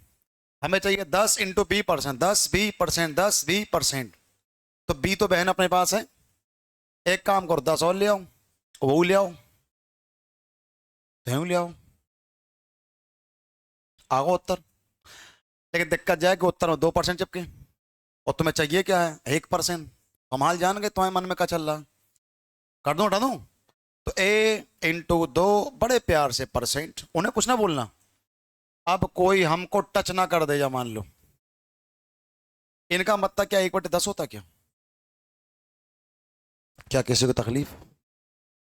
हमें चाहिए 10 × b%, 10 b%, 10 b%। तो b तो बहन अपने पास है, एक काम करो 10 और ले आओ, वो ले आओ, ले आओ, आगो उत्तर। लेकिन दिक्कत जाए कि उत्तर में 2% चिपके, और तुम्हें चाहिए क्या है? 1%। कमाल जान गए तुम्हारे मन में क्या चल रहा है? कर दूं, हटा दूं? तो a × 2 बड़े प्यार से परसेंट, उन्हें कुछ ना बोलना। अब कोई हमको टच ना कर दे, या मान लो इनका मतलब क्या 1/10 होता क्या? क्या किसी को तकलीफ?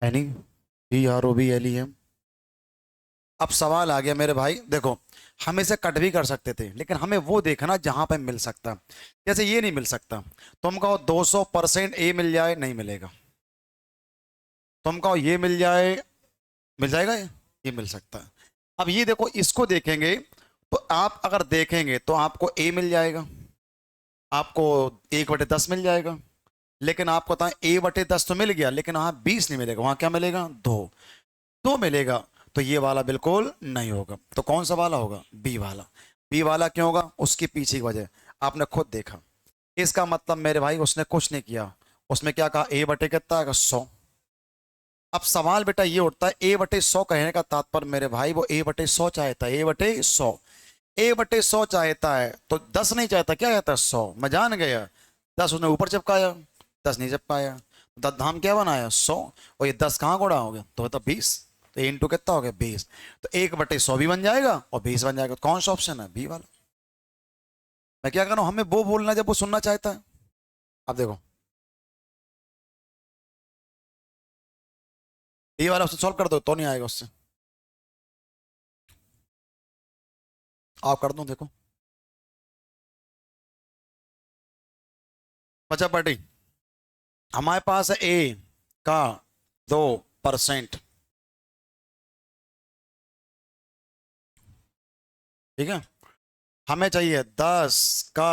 Any, PROBLEM। अब सवाल आ गया मेरे भाई, देखो हम इसे कट भी कर सकते थे, लेकिन हमें वो देखना जहां पे मिल सकता। जैसे ये नहीं मिल सकता, तुम कहो 200% ए मिल जाए, नहीं मिलेगा। तुम कहो ये मिल जाए, मिल जाएगा ये मिल सकता है। अब ये देखो, इसको देखेंगे तो आप अगर देखेंगे तो आपको ए मिल जाएगा, आपको 1/10 मिल जाएगा। लेकिन आपको बताएं a/10 तो मिल गया, लेकिन वहां 20 नहीं मिलेगा, वहां क्या मिलेगा? 2। 2 मिलेगा। तो ये वाला बिल्कुल नहीं होगा। तो कौन सा वाला होगा? बी वाला। बी वाला क्यों होगा? उसके पीछे की वजह आपने खुद देखा। इसका मतलब मेरे भाई उसने कुछ नहीं किया, उसमें क्या कहा? a/, कितना है? 100। अब सवाल बेटा ये उठता है, a/100 कहने का तात्पर्य मेरे भाई वो a/100 चाहता है, a/100, a/100 चाहता है तो 10 नहीं चाहता, क्या कहता है? 100। मैं जान गया, 10 उसने ऊपर चिपकाया, 10 नहीं चिपकाया, 10 धाम क्या बनाया? 100। और ये 10 कहाँ गुणा हो गया? तो मतलब 20। तो इंटू कितना हो गया? 20। तो 1/100 भी बन जाएगा और 20 बन जाएगा। तो कौन सा ऑप्शन है? बी वाला। मैं क्या कर रहा हूं, हमें वो बोलना जब वो सुनना चाहता है। अब देखो, ये वाला ऑप्शन सॉल्व कर दो तो नहीं आएगा उससे। आप कर दो, देखो। बचा पार्टी, हमारे पास है ए का 2%, ठीक है। हमें चाहिए 10 का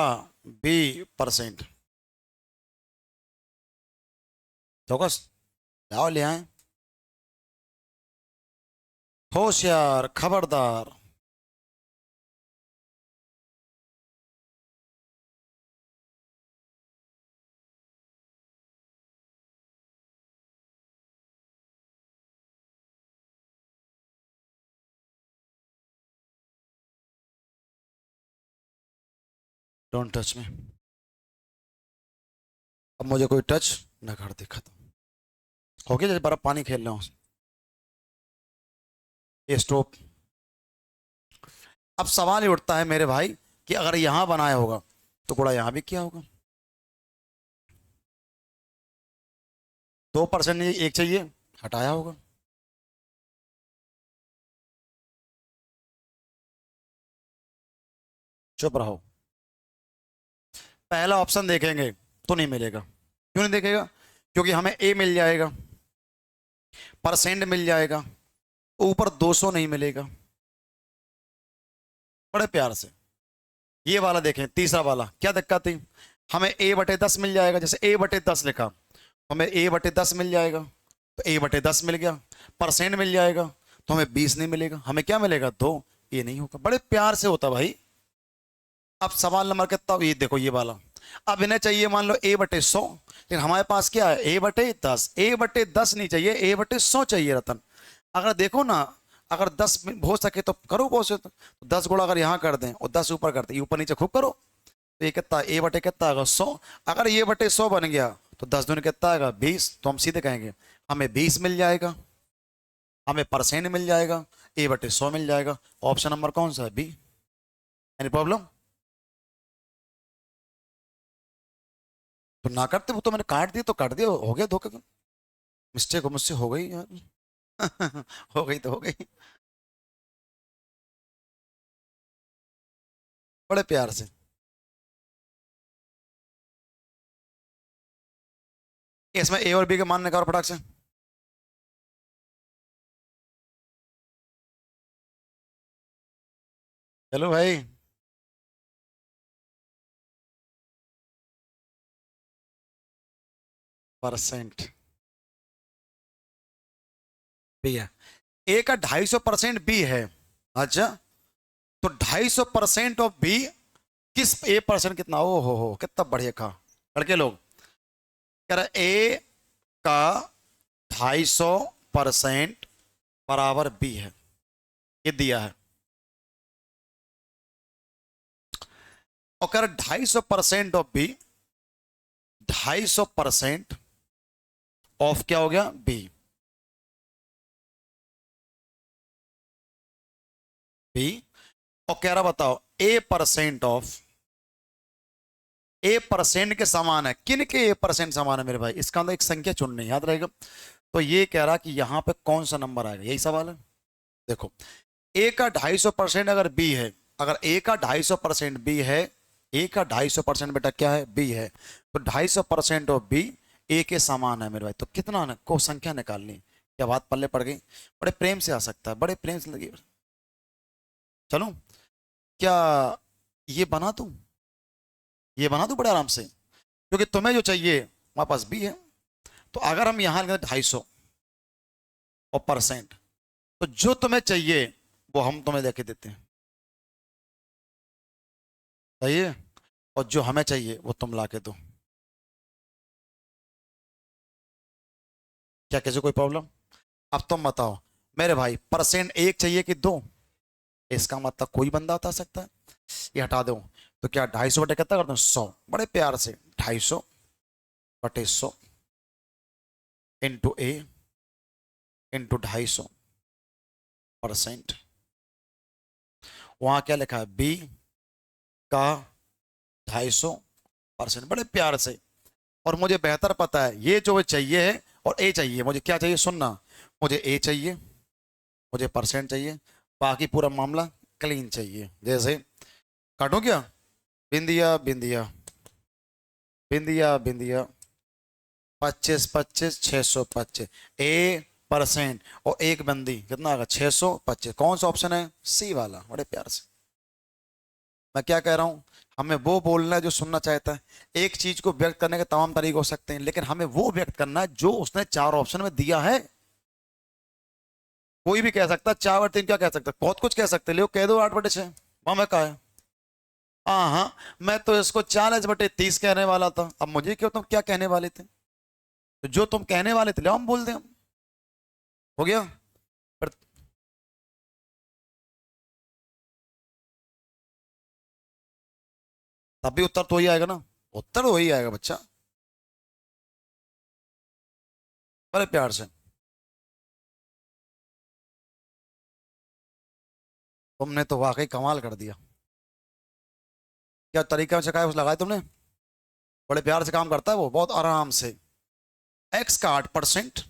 b%। चौकस, लाओ ले आए। होशियार, खबरदार। Don't touch me. अब मुझे कोई टच न कर दे, खत्म हो गया। जैसे बर्फ पानी खेल रहा हूँ, ये स्टॉप। अब सवाल ये उठता है मेरे भाई कि अगर यहां बनाया होगा तो गुणा यहां भी किया होगा। 2% एक चाहिए, हटाया होगा। चुप रहो। पहला ऑप्शन देखेंगे तो नहीं मिलेगा। क्यों नहीं देखेगा? क्योंकि हमें ए मिल जाएगा, परसेंट मिल जाएगा, ऊपर 200 नहीं मिलेगा। बड़े प्यार से ये वाला देखें, तीसरा वाला क्या दिक्कत थी? हमें a/10 मिल जाएगा, जैसे a/10 लिखा, हमें a/10 मिल जाएगा, तो a/10 मिल गया। परसेंट मिल जाएगा तो हमें 20 नहीं मिलेगा, हमें क्या मिलेगा? 2। ये नहीं होगा, बड़े प्यार से होता भाई। अब सवाल नंबर कितना, ये देखो ये वाला। अब इन्हें चाहिए मान लो a/100, लेकिन हमारे पास क्या है? a/10। a/10 नहीं चाहिए, a/100 चाहिए रतन। अगर देखो ना, अगर 10 हो सके तो करो बहुत से, तो 10 गुणा अगर यहाँ कर दें और 10 ऊपर कर दें, ये ऊपर नीचे खूब करो, तो ये कितना a/ कितना आएगा? 100। अगर a/100 बन गया तो 10 दूनी कितना आएगा? 20। तो हम सीधे कहेंगे हमें 20 मिल जाएगा, हमें परसेंट मिल जाएगा, a/100 मिल जाएगा। ऑप्शन नंबर कौन सा है? बी। Any problem? तो ना करते, वो तो मैंने काट दिया तो काट दिया, हो गया धोखे का। मिस्टेक हो मुझसे हो गई यार। हो गई तो हो गई। बड़े प्यार से। इसमें ए और बी के मान निकालो फटाक से। चलो भाई। परसेंट बी है, ए का 250% बी है। अच्छा, तो 250% ऑफ बी किस ए परसेंट कितना? ओ हो कितना बढ़िया कहा लड़के लोग। कह रहे ए का 250% बराबर बी है, ये दिया है। और कह रहे 250% ऑफ बी, 250% ऑफ क्या हो गया? बी। बी। और कह रहा बताओ a% ऑफ, a% के समान है। किन के a% समान है मेरे भाई? इसका अंदर एक संख्या चुननी है, याद रहेगा। तो ये कह रहा कि यहां पे कौन सा नंबर आएगा, यही सवाल है। देखो, a का 250% अगर b है, अगर a का 250% b है, a का 250% बेटा क्या है? b है। तो 250% ऑफ b a के समान है मेरे भाई। तो कितना को संख्या निकालनी? क्या बात पल्ले पड़ गई? बड़े प्रेम से आ सकता है, बड़े प्रेम से लगी। चलो, क्या ये बना दूं? ये बना दूं बड़े आराम से, क्योंकि तुम्हें जो चाहिए हमारे पास भी है। तो अगर हम यहां लिखें 250 और परसेंट, तो जो तुम्हें चाहिए वो हम तुम्हें देके देते हैं, सही है? और जो हमें चाहिए वो तुम ला के दो। क्या कैसे कोई प्रॉब्लम? अब तुम बताओ मेरे भाई, परसेंट एक चाहिए कि दो? इसका मतलब कोई बंदा बता सकता है? ये हटा दो, तो क्या 250 बटे कितना कर दो? 100। बड़े प्यार से 250/100 इंटू ए इंटू 250%। वहां क्या लिखा है? बी का 250%। बड़े प्यार से। और मुझे बेहतर पता है ये जो चाहिए है, और ए चाहिए। मुझे क्या चाहिए सुनना? मुझे ए चाहिए, मुझे परसेंट चाहिए, बाकी पूरा मामला क्लीन चाहिए। जैसे काटूं क्या? बिंदिया बिंदिया, बिंदिया बिंदिया, 25/25 625। ए परसेंट और एक बंदी कितना आएगा? 625। कौन सा ऑप्शन है? सी वाला। बड़े प्यार से मैं क्या कह रहा हूं, हमें वो बोलना है जो सुनना चाहता है। एक चीज को व्यक्त करने के तमाम तरीके हो सकते हैं, लेकिन हमें वो व्यक्त करना है जो उसने चार ऑप्शन में दिया है। कोई भी कह सकता है 4/3, क्या कह सकता है? बहुत कुछ कह सकते हैं, लियो कह दो 8/6। मैं कहा है, हाँ हाँ, मैं तो इसको 40/30 कहने वाला था। अब मुझे क्यों, तुम क्या कहने वाले थे? तो जो तुम कहने वाले थे ले हम बोल दें हम। हो गया। पर तब भी उत्तर तो वही आएगा ना, उत्तर वही आएगा बच्चा, बड़े प्यार से। तुमने तो वाकई कमाल कर दिया। क्या तरीका सिखाया उस लगाए तुमने, बड़े प्यार से काम करता है वो, बहुत आराम से। एक्स का 8%,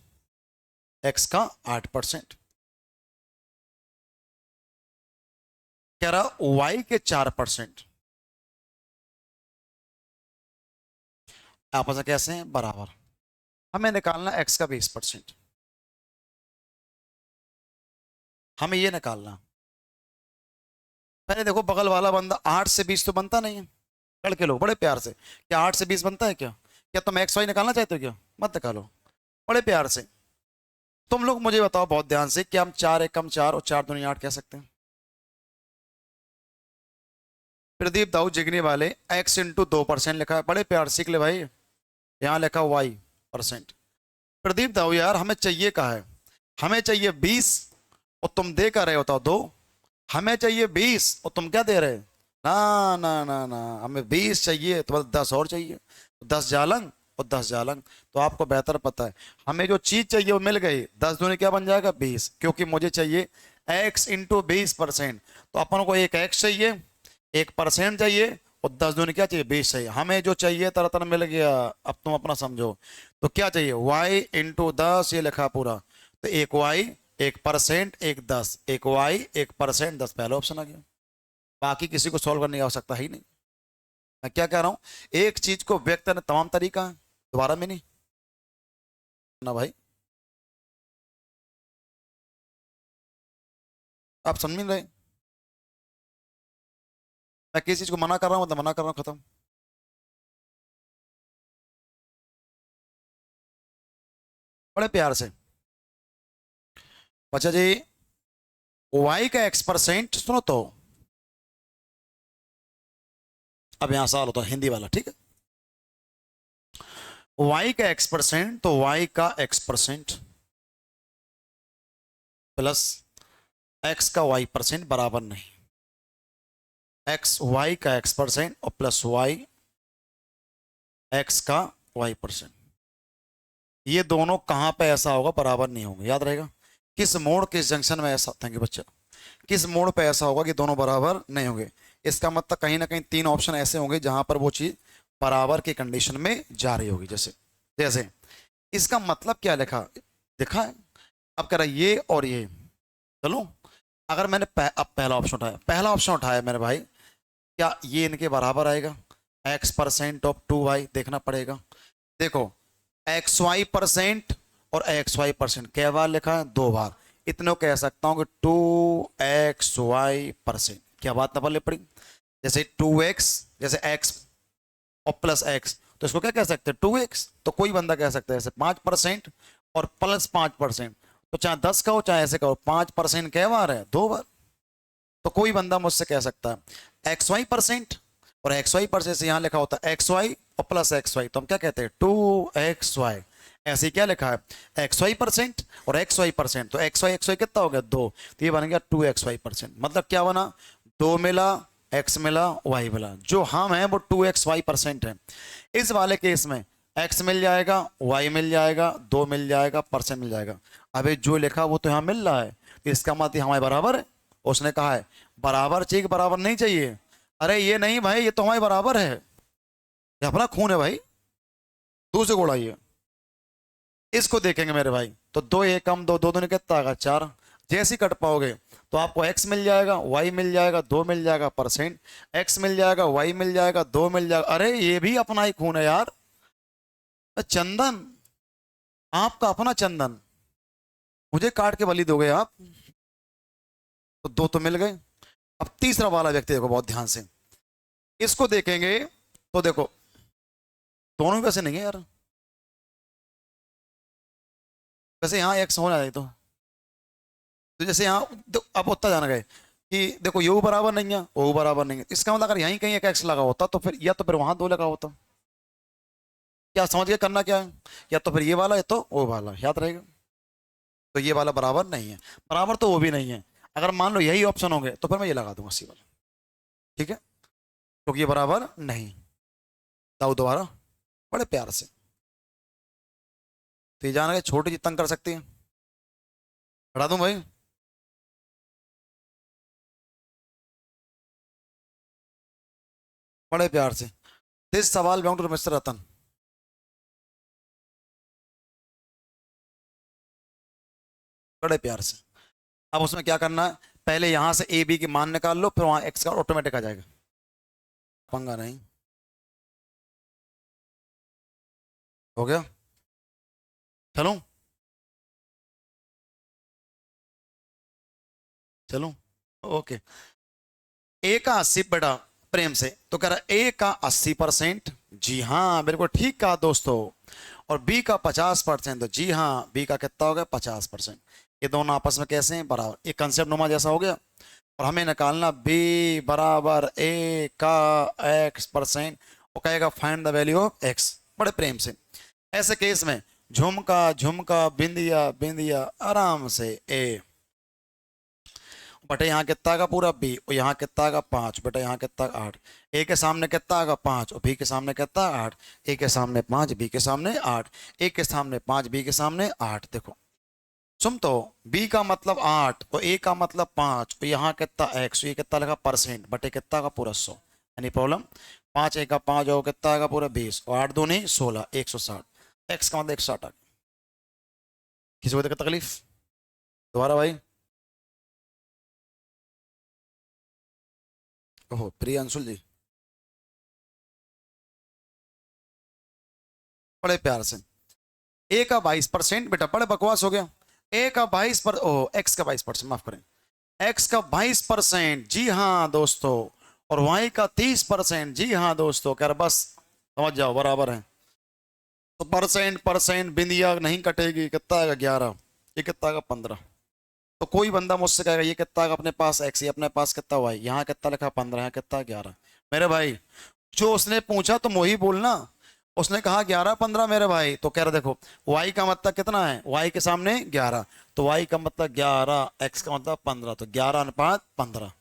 एक्स का 8%, कह रहा वाई के 4%, आपस में कैसे हैं, बराबर। हमें निकालना एक्स का 20%, हमें ये निकालना। पहले देखो बगल वाला बंदा 8 से 20 तो बनता नहीं है, लड़के लोग बड़े प्यार से, क्या 8 से 20 बनता है क्या, क्या तुम एक्स वाई निकालना चाहते हो क्या, मत निकालो, बड़े प्यार से। तुम लोग मुझे बताओ बहुत ध्यान से, क्या हम 4 एकम 4 और 4 दूनी 8 कह सकते हैं। प्रदीप दाऊ जिगनी वाले x × 2% लिखा है, बड़े प्यार सीख ले भाई, यहाँ लिखा y%। प्रदीप दाऊ यार हमें चाहिए कहा है, हमें चाहिए 20 और तुम दे कर रहे होता 2, हमें चाहिए 20 और तुम क्या दे रहे, ना ना ना ना, हमें 20 चाहिए तो बस 10 और चाहिए, 10 जालंग और 10 जालंग। तो आपको बेहतर पता है, हमें जो चीज चाहिए वो मिल गई, 10 दूनी क्या बन जाएगा 20, क्योंकि मुझे चाहिए x × 20%। तो अपन को एक x चाहिए, 1% चाहिए, और 10 दूनी क्या चाहिए 20 चाहिए। हमें जो चाहिए तरह तरह मिल गया। अब तुम अपना समझो, तो क्या चाहिए y × 10, ये लिखा पूरा, तो एक y 1%, एक 10, एक y 1% 10, पहला ऑप्शन आ गया। बाकी किसी को सॉल्व करने की आवश्यकता ही नहीं। मैं क्या कह रहा हूं, एक चीज को व्यक्त करने तमाम तरीका है, दोबारा में नहीं ना भाई, आप समझ नहीं रहे। मैं किसी चीज को मना कर रहा हूं मतलब मना कर रहा हूं, खत्म। बड़े प्यार से बच्चा जी, y का x%, सुनो तो, अब यहां सवाल होता है हिंदी वाला, ठीक है। y का x%, तो y का x% प्लस x का y% बराबर नहीं, y का x% और प्लस y x का y%, ये दोनों कहां पे ऐसा होगा बराबर नहीं होंगे, याद रहेगा। किस मोड़ किस जंक्शन में ऐसा, थैंक यू बच्चा, किस मोड़ पे ऐसा होगा कि दोनों बराबर नहीं होंगे। इसका मतलब कहीं ना कहीं 3 ऑप्शन ऐसे होंगे जहां पर वो चीज बराबर की कंडीशन में जा रही होगी, जैसे जैसे इसका मतलब क्या लिखा दिखा है। अब कह रहा है ये और ये, चलो अगर मैंने अब पहला ऑप्शन उठाया, पहला ऑप्शन उठाया मेरे भाई, क्या ये इनके बराबर आएगा, x% ऑफ 2y देखना पड़ेगा। देखो xy% और xy% कै बार लिखा है, 2 बार, इतने को कह सकता हूं कि 2xy%, क्या बात ना पड़े पड़ी। जैसे 2x, जैसे x और प्लस x, तो इसको क्या कह सकते हैं 2x, तो कोई बंदा कह सकता है ऐसे 5% और प्लस 5%, तो चाहे 10 का हो चाहे ऐसे का हो, 5% कै बार है, 2 बार। तो कोई बंदा मुझसे कह सकता है xy% और xy% से यहां लिखा होता है xy और प्लस xy, तो हम क्या कहते हैं 2xy। ऐसे क्या लिखा है xy% और xy%, तो xy कितना हो गया 2, तो ये बन गया 2xy%। मतलब क्या बना, 2 मिला, x मिला, y मिला, जो हम हैं वो 2xy% है। इस वाले केस में x मिल जाएगा, y मिल जाएगा, 2 मिल जाएगा, परसेंट मिल जाएगा। अबे जो लिखा वो तो यहाँ मिल रहा है, तो इसका मतलब हमारे बराबर है। उसने कहा है बराबर चाहिए, बराबर नहीं चाहिए, अरे ये नहीं भाई, ये तो हमारे बराबर है, ये अपना खून है भाई, दूसरे को उड़ाइए। इसको देखेंगे मेरे भाई, तो 2 एकम 2, 2 दूनी कितना आएगा 4, जैसे ही कट पाओगे तो आपको x मिल जाएगा, y मिल जाएगा, 2 मिल जाएगा, परसेंट x मिल जाएगा, y मिल जाएगा, 2 मिल जाएगा। अरे ये भी अपना ही खून है यार, चंदन, आपका अपना चंदन, मुझे काट के बलि दोगे आप, तो 2 तो मिल गए। अब तीसरा वाला व्यक्ति देखो बहुत ध्यान से, इसको देखेंगे तो देखो दोनों वैसे नहीं है यार, वैसे यहाँ एक्स होना चाहिए, तो जैसे यहाँ अब होता जाना गए कि देखो ये बराबर नहीं है, वो बराबर नहीं है, इसका मतलब अगर यहीं कहीं एक एक्स लगा होता तो फिर, या तो फिर वहां 2 लगा होता, क्या समझ गए करना क्या है, या तो फिर ये वाला या तो वो वाला, याद रहेगा। तो ये वाला बराबर नहीं है, बराबर तो वो भी नहीं है, अगर मान लो यही ऑप्शन होंगे तो फिर मैं ये लगा दूंगा सी वाला, ठीक है। क्योंकि ये बराबर नहीं। दाऊ दोबारा बड़े प्यार से। तो ये जाना कि छोटी चीज तंग कर सकती है। हटा दूं भाई? बड़े प्यार से। दिस सवाल बिलोंग टू मिस्टर रतन। बड़े प्यार से। अब उसमें क्या करना है, पहले यहां से ए बी की मान निकाल लो, फिर वहां एक्स का ऑटोमेटिक आ जाएगा। पंगा नहीं। हो गया? चलूं? चलूं? ओके। ए का 80 बेटा, प्रेम से तो कह रहा ए का 80%, जी हाँ बिल्कुल ठीक कहा दोस्तों। और बी का 50%, तो जी हाँ बी का कितना हो गया 50%। ये दोनों आपस में कैसे हैं, बराबर। ये कंसेप्ट नुमा जैसा हो गया। और हमें निकालना बी बराबर ए का x%, वो कहेगा find the value of x। बड़े प्रेम से। ऐसे केस में झुमका झुमका बिंदिया बिंदिया आराम से ए बटे यहाँ कितना का पूरा बी, और यहाँ कितना का 5 बेटा, यहाँ कितना 8। ए के सामने कितना का 5 और बी के सामने कितना 8। ए के सामने 5 बी के सामने 8। ए के सामने 5 बी के सामने 8। देखो सुन, तो बी का मतलब 8 और ए का मतलब 5 और यहाँ कितना एक्स, ये कितना लगा परसेंट बटे कितना का पूरा 100। Any problem? 5 ए का 5 और कितना का पूरा 20 और 8 दूनी 16, 160। एक्स का मतलब 160 आ गया। किसी को दिक्कत तकलीफ? दोबारा भाई। ओहो प्रिय अंशुल जी, बड़े प्यार से। ए का 22% बेटा, बड़े बकवास हो गया। ए का 22 ओ एक्स का 22%, माफ करें, एक्स का 22%, जी हाँ दोस्तों। और वाई का 30%, जी हाँ दोस्तों। कह रहा बस समझ जाओ बराबर है। तो परसेंट परसेंट बिंदिया नहीं कटेगी। कितना आएगा 11, ये कितना आएगा 15। तो कोई बंदा मुझसे कहेगा ये कितना आएगा अपने पास एक्स, ये अपने पास कितना वाई, यहाँ कितना लिखा 15, यहाँ कितना 11। मेरे भाई जो उसने पूछा तुम वही बोलना। उसने कहा 11 15 मेरे भाई, तो कह रहा देखो y का मतलब कितना है, y के सामने 11, तो y का मतलब 11, x का मतलब 15, तो 11:15।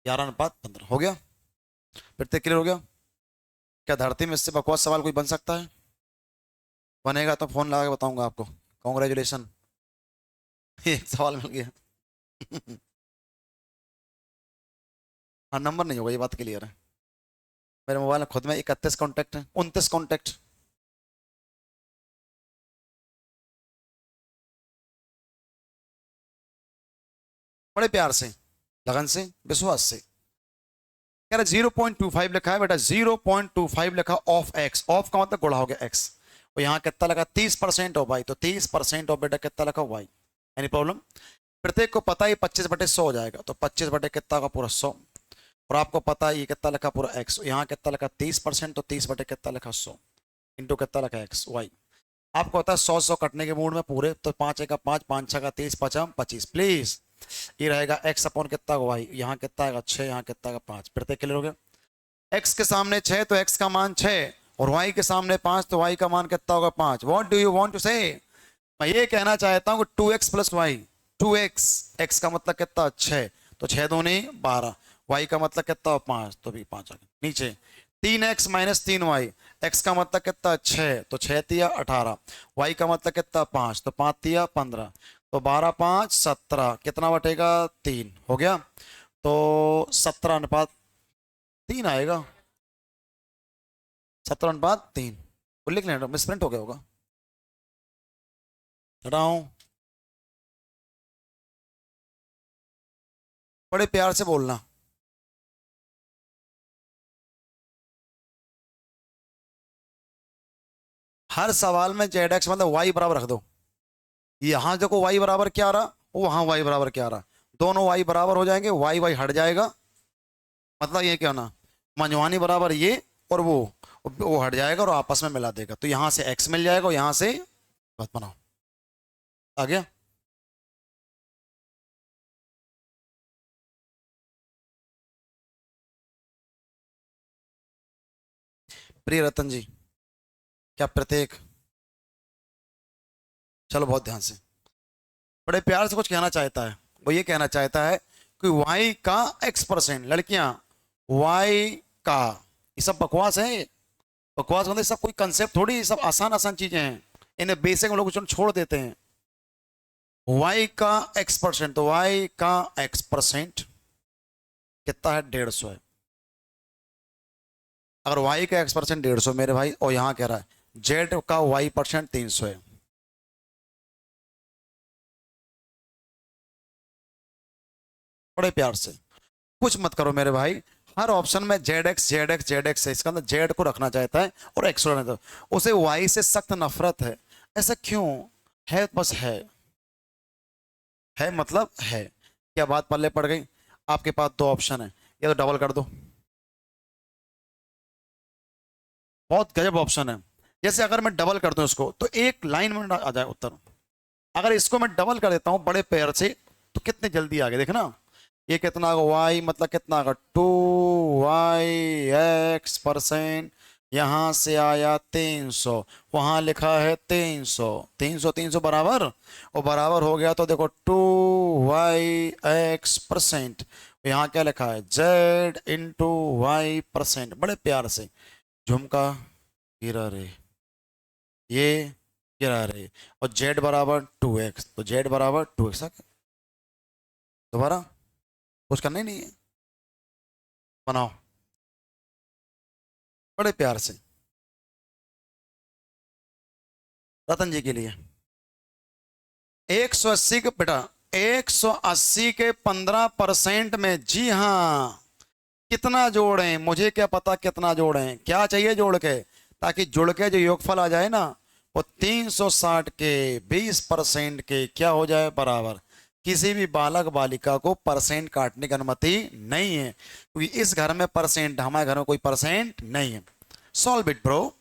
11:15 हो गया। फिर तक क्लियर हो गया? क्या धरती में इससे बकवास सवाल कोई बन सकता है? बनेगा तो फोन लगा के बताऊंगा आपको। कॉन्ग्रेचुलेशन, एक सवाल मिल गया। हाँ नंबर नहीं होगा, ये बात क्लियर है। मेरे मोबाइल में खुद में 31 कॉन्टेक्ट है, 29 कॉन्टेक्ट। बड़े प्यार से, लगन से, विश्वास से। कह रहा 0.25 लिखा है बेटा, 0.25 लिखा ऑफ एक्स। ऑफ का मतलब गुणा हो गया एक्स। और यहाँ कितना लगा 30% ऑफ वाई, तो 30% ऑफ बेटा कितना लगा वाई। Any problem? प्रत्येक को पता है 25/100 हो जाएगा, तो 25 बटे कितना का पूरा 100। और आपको पता है ये कितना लिखा पूरा एक्स, यहाँ कितना लिखा 30%, तो 30 बटे कितना लिखा 100 इंटू कितना लिखा एक्स वाई। आपको पता है 100 कटने के मूड में पूरे, तो 5 का 5, 5 6 का 30, 5 25, प्लीज ये रहेगा एक्स अपॉन कितना का वाई। यहाँ कितना आएगा 6, यहाँ कितना का 5। फिर क्लियर हो गया? एक्स के सामने 6 तो एक्स का मान 6, और वाई के सामने 5 तो वाई का मान कितना होगा 5। What do you want to say? मैं ये कहना चाहता हूँ 2x plus Y, 2x, x का मतलब कितना 6, तो 6 दूनी 12, वाई का मतलब कितना 5, तो भी 5 आ गया। नीचे 3x माइनस 3y, एक्स का मतलब कितना 6, तो 6 तिया 18, वाई का मतलब कितना 5, तो 5 तिया 15, तो 12 5 17, कितना बटेगा 3। हो गया? तो 17:3 आएगा। 17:3 वो लिख लेना, मिसप्रिंट हो गया होगा। हटाओ, बड़े प्यार से बोलना। हर सवाल में जेड एक्स मतलब वाई बराबर रख दो। यहां देखो वाई बराबर क्या आ रहा, वहां वाई बराबर क्या आ रहा, दोनों वाई बराबर हो जाएंगे, वाई वाई हट जाएगा। मतलब ये क्या ना, मंजवानी बराबर ये और वो हट जाएगा और आपस में मिला देगा, तो यहां से एक्स मिल जाएगा और यहां से बस बनाओ। आ गया? प्रिय रतन जी, क्या प्रत्येक, चलो बहुत ध्यान से, बड़े प्यार से कुछ कहना चाहता है। वो ये कहना चाहता है कि y का x%, लड़कियां y का, ये सब बकवास है। बकवास मतलब सब कोई कंसेप्ट थोड़ी, ये सब आसान आसान चीजें हैं, इन्हें बेसिक हम लोग छोड़ देते हैं। y का x%, तो y का x% कितना है, 150 है। अगर y का x% 150 मेरे भाई, और यहां कह रहा है z का y% 300 है। बड़े प्यार से कुछ मत करो मेरे भाई, हर ऑप्शन में जेड एक्स है, इसका अंदर जेड को रखना चाहता है और एक्स को रखना चाहता है, उसे वाई से सख्त नफरत है। ऐसा क्यों है? बस है मतलब है। क्या बात पल्ले पड़ गई? आपके पास दो ऑप्शन है, या तो डबल कर दो, बहुत गजब ऑप्शन है। जैसे अगर मैं डबल कर दूं इसको, तो एक लाइन में आ जाए उत्तर। अगर इसको मैं डबल कर देता हूं बड़े पैर से, तो कितने जल्दी आगे देखना। ये कितना होगा, वाई मतलब कितना होगा, 2y(x%), यहां से आया 300, वहां लिखा है 300, 300 300 बराबर, और बराबर हो गया तो देखो 2y(x%), यहाँ क्या लिखा है, z(y%). बड़े प्यार से झुमका गिरा रे, ये गिरा रे, और z बराबर 2x, तो z बराबर 2x। दोबारा कुछ करना ही नहीं है, बनाओ बड़े प्यार से रतन जी के लिए। 180 के बेटा, 180 के 15% में, जी हाँ, कितना जोड़ें, मुझे क्या पता कितना जोड़ें, क्या चाहिए जोड़ के, ताकि जुड़ के जो योगफल आ जाए ना, वो 360 के 20% के क्या हो जाए, बराबर। किसी भी बालक बालिका को परसेंट काटने की अनुमति नहीं है, क्योंकि इस घर में परसेंट, हमारे घर में कोई परसेंट नहीं है। Solve it bro.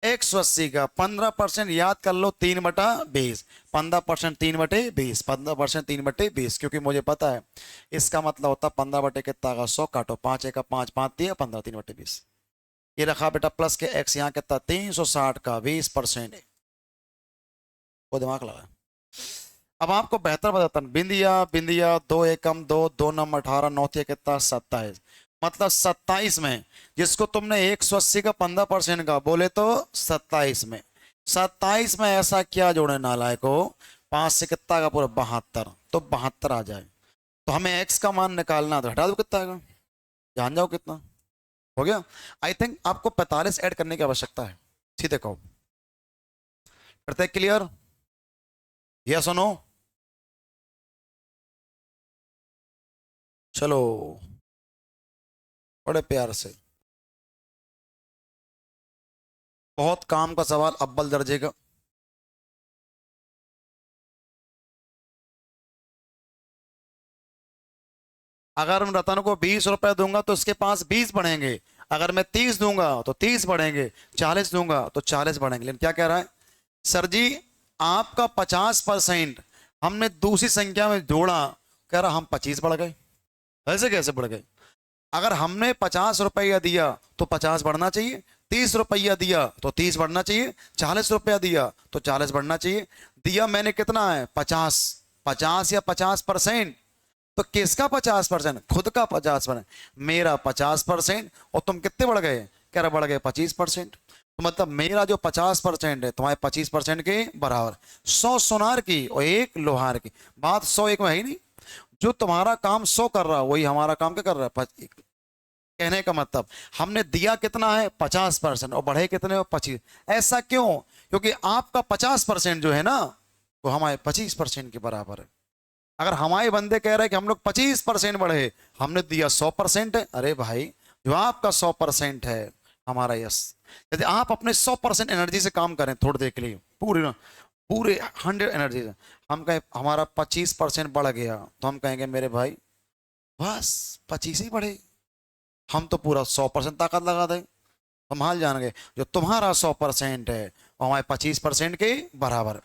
180 का 15% याद कर लो, 3/20, 15% 3/20, 15% 3/20, क्योंकि मुझे पता है इसका मतलब होता 15 बटे कितना का 100, काटो 5 का 5, 5 दिया 15, 3/20। ये रखा बेटा प्लस के x, यहाँ कितना 360 का 20%, वो दिमाग लगा। अब आपको बेहतर बताता हूं, बिंदिया बिंदिया, 2 एकम 2, 2 नम 18, 9 कितना 27, मतलब 27 में, जिसको तुमने 180 का 15% का बोले तो 27 में, 27 में ऐसा क्या जोड़े नालायक हो, 5 से कितना का पूरा 72, तो 72 आ जाए। तो हमें x का मान निकालना, तो हटा दो कितना आएगा, जान जाओ कितना हो गया। आई थिंक आपको 45 ऐड करने की आवश्यकता है, सीधे कहो, करते क्लियर, यस और नो? चलो बड़े प्यार से, बहुत काम का सवाल, अव्वल दर्जे का। अगर मैं रतन को 20 रुपए दूंगा तो उसके पास 20 बढ़ेंगे, अगर मैं 30 दूंगा तो 30 बढ़ेंगे, 40 दूंगा तो 40 बढ़ेंगे। लेकिन क्या कह रहा है सर जी, आपका 50% हमने दूसरी संख्या में जोड़ा, कह रहा हम 25 बढ़ गए। ऐसे कैसे बढ़ गए? अगर हमने 50 रुपया दिया तो 50 बढ़ना चाहिए, 30 रुपया दिया तो 30 बढ़ना चाहिए, 40 रुपया दिया तो 40 बढ़ना चाहिए। दिया मैंने कितना है, 50, 50 या 50%, तो किसका 50%? खुद का 50%, मेरा 50%, और तुम कितने बढ़ गए, कह रहे बढ़ गए 25%। तो मतलब मेरा जो 50% है तुम्हारे 25% के बराबर। 100 सोनार की और 1 लोहार की, बात 100 1 में है ही नहीं। जो तुम्हारा काम 100 कर रहा है, वही हमारा काम क्या कर रहा है, कहने का मतलब हमने दिया कितना है 50%, और बढ़े कितने हो 25। ऐसा क्यों? क्योंकि आपका 50% जो है ना, वो हमारे 25% के बराबर है। अगर हमारे बंदे कह रहे हैं कि हम लोग 25% बढ़े, हमने दिया 100% है, अरे भाई जो आपका 100% है, हमारा यस। यदि आप अपने 100% एनर्जी से काम करें थोड़ी देर के लिए, पूरे पूरे 100 एनर्जी से, हम कहें हमारा 25% बढ़ गया, तो हम कहेंगे मेरे भाई बस 25 ही बढ़े, हम तो पूरा 100% ताकत लगा दें। हम हाल जान गए, जो तुम्हारा 100% है वो हमारे 25% के बराबर है।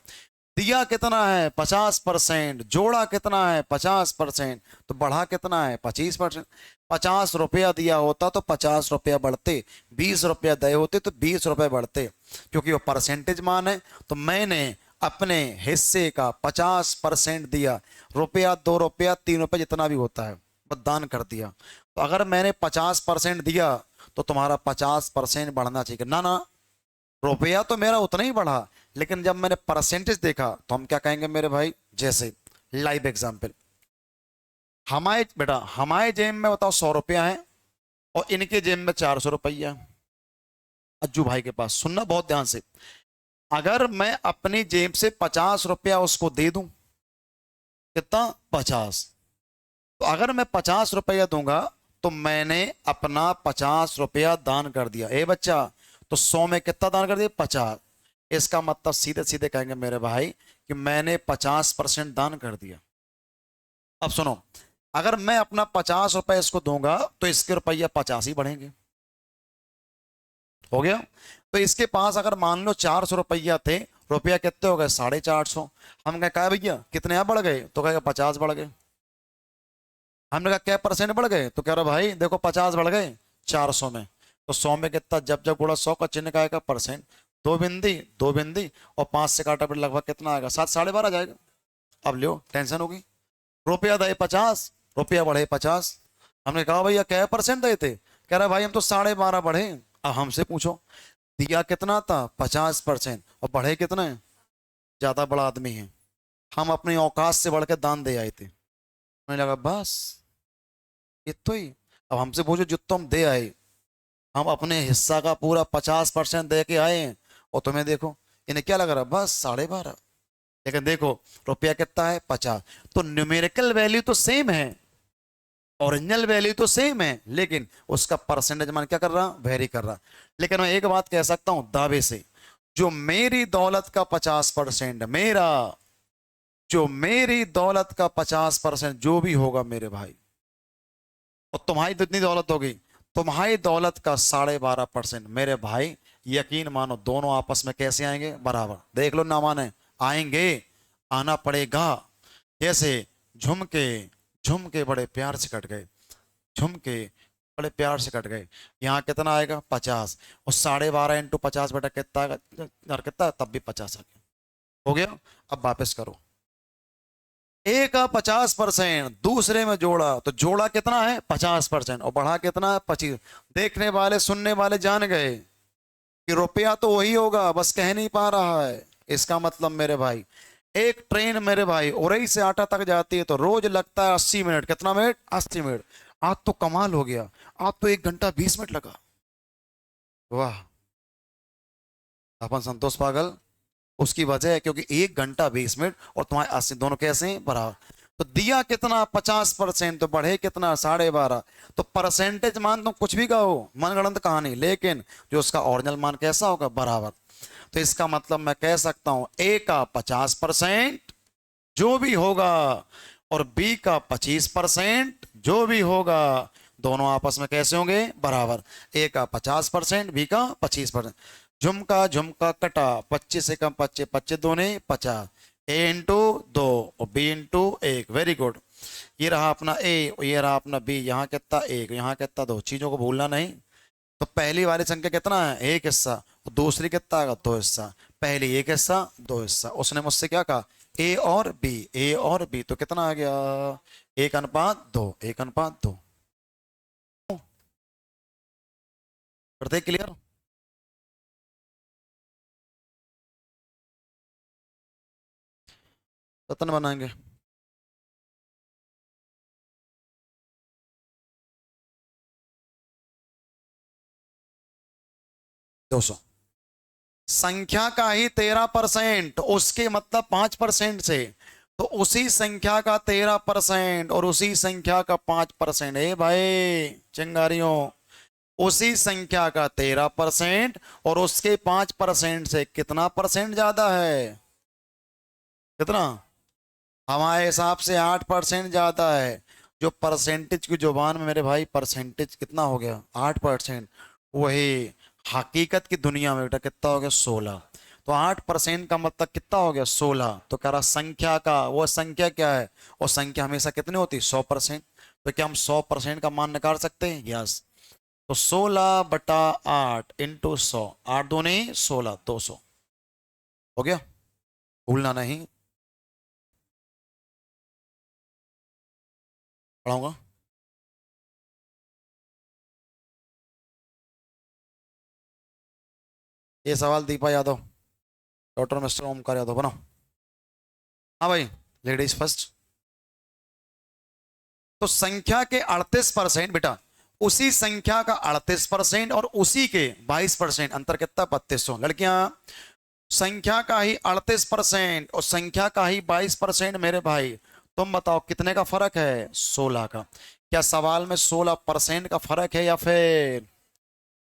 दिया कितना है 50%, जोड़ा कितना है 50%, तो बढ़ा कितना है 25%। 50 रुपया दिया होता तो 50 रुपया बढ़ते, 20 रुपया दे होते तो 20 रुपये बढ़ते, क्योंकि वो परसेंटेज मान है। तो मैंने अपने हिस्से का 50% दिया, रुपया 2 रुपया 3 रुपया जितना भी होता है, बस दान कर दिया। तो अगर मैंने 50% दिया तो तुम्हारा 50% बढ़ना चाहिए। ना ना, रुपया तो मेरा उतना ही बढ़ा, लेकिन जब मैंने परसेंटेज देखा तो हम क्या कहेंगे मेरे भाई, जैसे लाइव एग्जाम्पल, हमारे बेटा हमारे जेब में बताओ 100 रुपया है और इनके जेब में 400 रुपया है। अज्जू भाई के पास, सुनना बहुत ध्यान से, अगर मैं अपनी जेब से 50 रुपया उसको दे दूं, कितना, 50, तो अगर मैं 50 रुपया दूंगा तो मैंने अपना 50 रुपया दान कर दिया। ए बच्चा, तो 100 में कितना दान कर दिया, 50। इसका मतलब सीधे सीधे कहेंगे मेरे भाई कि मैंने 50% दान कर दिया। अब सुनो, अगर मैं अपना 50 रुपया इसको दूंगा तो इसके रुपया 50 ही बढ़ेंगे। हो गया। तो इसके पास अगर मान लो 400 रुपया थे, रुपया कितने हो गए, 450। हम कहा भैया कितने यहाँ बढ़ गए, तो कहेगा 50 बढ़ गए। हमने कहा क्या परसेंट बढ़ गए, तो कह रहा भाई देखो 50 बढ़ गए 400 में। तो 100 में कितना, जब जब गुड़ा 100 का चिन्ह का आएगा परसेंट, दो बिंदी दो बिंदी, और 5 से काटा फिर लगभग कितना आएगा, 7 12.5 जाएगा। अब लियो टेंशन होगी, रुपया दे 50, रुपया बढ़े 50। हमने कहा भैया क्या परसेंट दे थे, कह रहा भाई हम तो 12.5 बढ़े। अब हमसे पूछो दिया कितना था, 50%, और बढ़े कितना है, ज्यादा बड़ा आदमी है, हम अपनी औकात से बढ़ के दान दे आए थे। हमें लगा बस इतो ही। अब हमसे पूछो जितना हम दे आए, हम अपने हिस्सा का पूरा 50% दे के आए हैं, और तुम्हें देखो इन्हें क्या लग रहा है, बस 12.5। लेकिन देखो रुपया कितना है, 50। तो न्यूमेरिकल वैल्यू तो सेम है, ओरिजिनल वैल्यू तो सेम है, लेकिन उसका परसेंटेज मान क्या कर रहा, वेरी कर रहा। लेकिन मैं एक बात कह सकता हूं दावे से, जो मेरी दौलत का 50%, मेरा जो मेरी दौलत का 50% जो भी होगा मेरे भाई, और तुम्हारी तो इतनी दौलत होगी, तुम्हारी दौलत का 12.5% मेरे भाई, यकीन मानो दोनों आपस में कैसे आएंगे, बराबर। देख लो ना माने, आएंगे, आना पड़ेगा। कैसे, झुमके, झुमके बड़े प्यार से कट गए, झुमके बड़े प्यार से कट गए। यहाँ कितना आएगा, 50, और 12.5 इंटू 50 बेटा कितना आएगा, कितना, तब भी 50 आ गया। हो गया। अब वापस करो, ए का 50% दूसरे में जोड़ा, तो जोड़ा कितना है, 50%, और बढ़ा कितना है, 25। देखने वाले सुनने वाले जान गए कि रुपया तो वही होगा, बस कह नहीं पा रहा है। इसका मतलब मेरे भाई, एक ट्रेन मेरे भाई उरई से आटा तक जाती है तो रोज लगता है 80 मिनट, कितना मिनट, 80 मिनट। आज तो कमाल हो गया, आज तो 1 घंटा 20 मिनट लगा। वाह, अपन संतोष पागल, उसकी वजह है क्योंकि 1 घंटा 20 मिनट और तुम्हारे 80 दोनों कैसे हैं, बराबर। तो दिया कितना, 50%, तो बढ़े कितना, 12.5। तो परसेंटेज मान तुम कुछ भी कहो, मनगढ़ंत कहानी, लेकिन जो उसका ओरिजिनल मान कैसा होगा, बराबर। तो इसका मतलब मैं कह सकता हूं ए का 50% जो भी होगा, और बी का 25% जो भी होगा, दोनों आपस में कैसे होंगे, बराबर। ए का 50%, बी का 25%। झुमका झुमका कटा, 25 से कम 25, 25 दूने 50, ए इंटू 2 और बी इंटू 1, वेरी गुड। ये रहा अपना ए, ये रहा अपना बी, यहाँ कितना 1, यहाँ कितना 2, चीजों को भूलना नहीं। तो पहली वाली संख्या कितना है, एक हिस्सा, और दूसरी कितना आएगा, 2 हिस्सा। पहली एक हिस्सा, 2 हिस्सा। उसने मुझसे क्या कहा, ए और बी, ए और बी, तो कितना आ गया, 1:2, 1:2। करते क्लियर। रतन बनाएंगे। 200 संख्या का ही 13%, उसके मतलब 5% से, तो उसी संख्या का 13% और उसी संख्या का 5%। ए भाई चिंगारियों, उसी संख्या का 13% और उसके 5% से कितना परसेंट ज्यादा है, कितना, हमारे हिसाब से 8% ज्यादा है। जो परसेंटेज की जुबान में मेरे भाई परसेंटेज कितना हो गया, 8%, वही हकीकत की दुनिया में बेटा कितना हो गया, 16। तो 8% का मतलब कितना हो गया, 16। तो कह रहा संख्या का, वो संख्या क्या है, और संख्या हमेशा कितनी होती है, 100%। तो क्या हम 100% का मान निकाल सकते हैं, यस। तो 16/8 इंटू 100, 8 दूनी 16, 200। हो गया, भूलना नहीं, पढ़ाऊंगा। ये सवाल दीपा यादव, डॉक्टर मिस्टर ओमकार यादव बनाओ। हाँ भाई, लेडीज फर्स्ट। तो संख्या के 38% बेटा, उसी संख्या का 38% और उसी के 22%, अंतर कितना? 3200। लड़कियां, संख्या का ही 38% और संख्या का ही 22%। मेरे भाई तुम बताओ कितने का फर्क है? 16 का। क्या सवाल में 16% का फर्क है या फिर?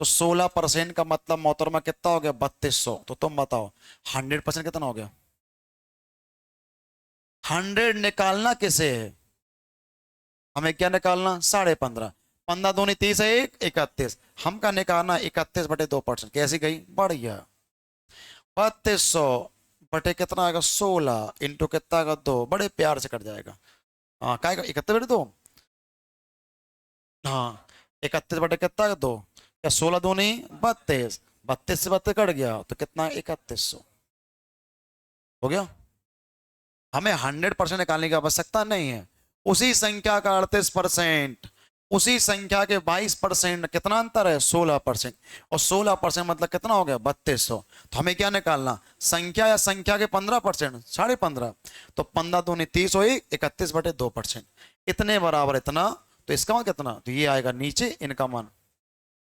तो 16% का मतलब मोहतरमा कितना हो गया? 3200। तो तुम बताओ 100% कितना हो गया? 100 निकालना किसे है? हमें क्या निकालना? 15.5। 15 दूनी 30 है, 31। हम का निकालना 31/2%। कैसी गई? बढ़िया। 3200 बटे कितना आएगा? 16 इंटू कितना आएगा? 2। बड़े प्यार से कट जाएगा। हाँ, क्या आएगा? 31/2। हाँ, 31 बटे कितना आएगा? 2। क्या 16 दूनी 32, 32 से 32 कट गया तो कितना? 3100 हो गया। हमें 100% निकालने की आवश्यकता नहीं है। उसी संख्या का 38%, उसी संख्या के 22%, कितना अंतर है? 16%। और 16% मतलब कितना हो गया? 3200। तो हमें क्या निकालना? संख्या या संख्या के 15%, 15.5। तो 15 दूनी 30 हुई, 31/2%। इतने बराबर इतना। तो इसका मान कितना? तो ये आएगा नीचे इनका मान।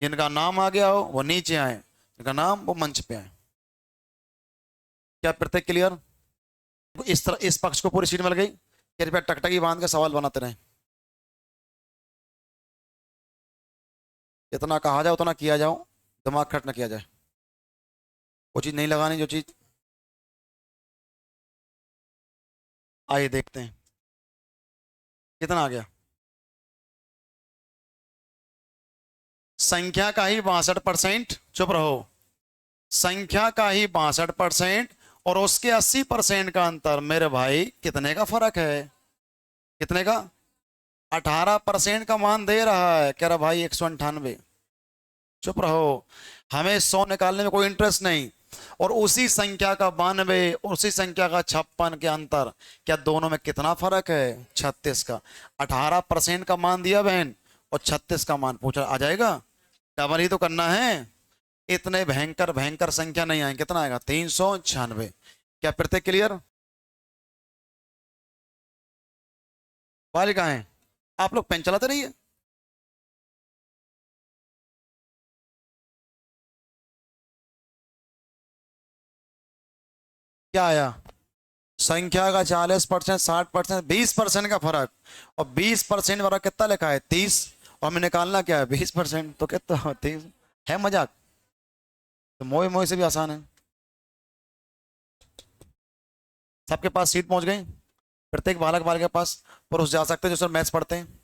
जिनका नाम आ गया हो वो नीचे आए, जिनका नाम वो मंच पे आए। क्या प्रत्येक क्लियर? इस तरह इस पक्ष को पूरी सीट मिल गई। कृपया टकटकी बांध के सवाल बनाते रहें। जितना कहा जाए उतना किया जाओ, दिमाग खर्च ना किया जाए। वो चीज नहीं लगानी जो चीज। आइए देखते हैं कितना आ गया। संख्या का ही 62%। चुप रहो। संख्या का ही 62% और उसके 80% का अंतर। मेरे भाई कितने का फर्क है? कितने का? 18% का मान दे रहा है। कह रहा भाई 198। चुप रहो। हमें 100 निकालने में कोई इंटरेस्ट नहीं। और उसी संख्या का 92 और उसी संख्या का 56 के अंतर। क्या दोनों में कितना फर्क है? 36 का। 18% का मान दिया बहन और 36 का मान पूछा, आ जाएगा? डबल ही तो करना है। इतने भयंकर भयंकर संख्या नहीं आएंगे। कितना आएगा? 396। क्या प्रत्येक क्लियर? वाले कहाँ है? आप लोग पेन चलाते रहिए। क्या आया? संख्या का 40%, 60%, 20% का फर्क। और 20% वाला कितना लिखा है? 30। और हमें निकालना क्या है? 20%। तो कितना? 30। है मजाक? तो मोए मोए से भी आसान है। सबके पास सीट पहुंच गई? प्रत्येक बालक बालिका के पास पुरुष जा सकते हैं जो सर मैथ्स पढ़ते हैं।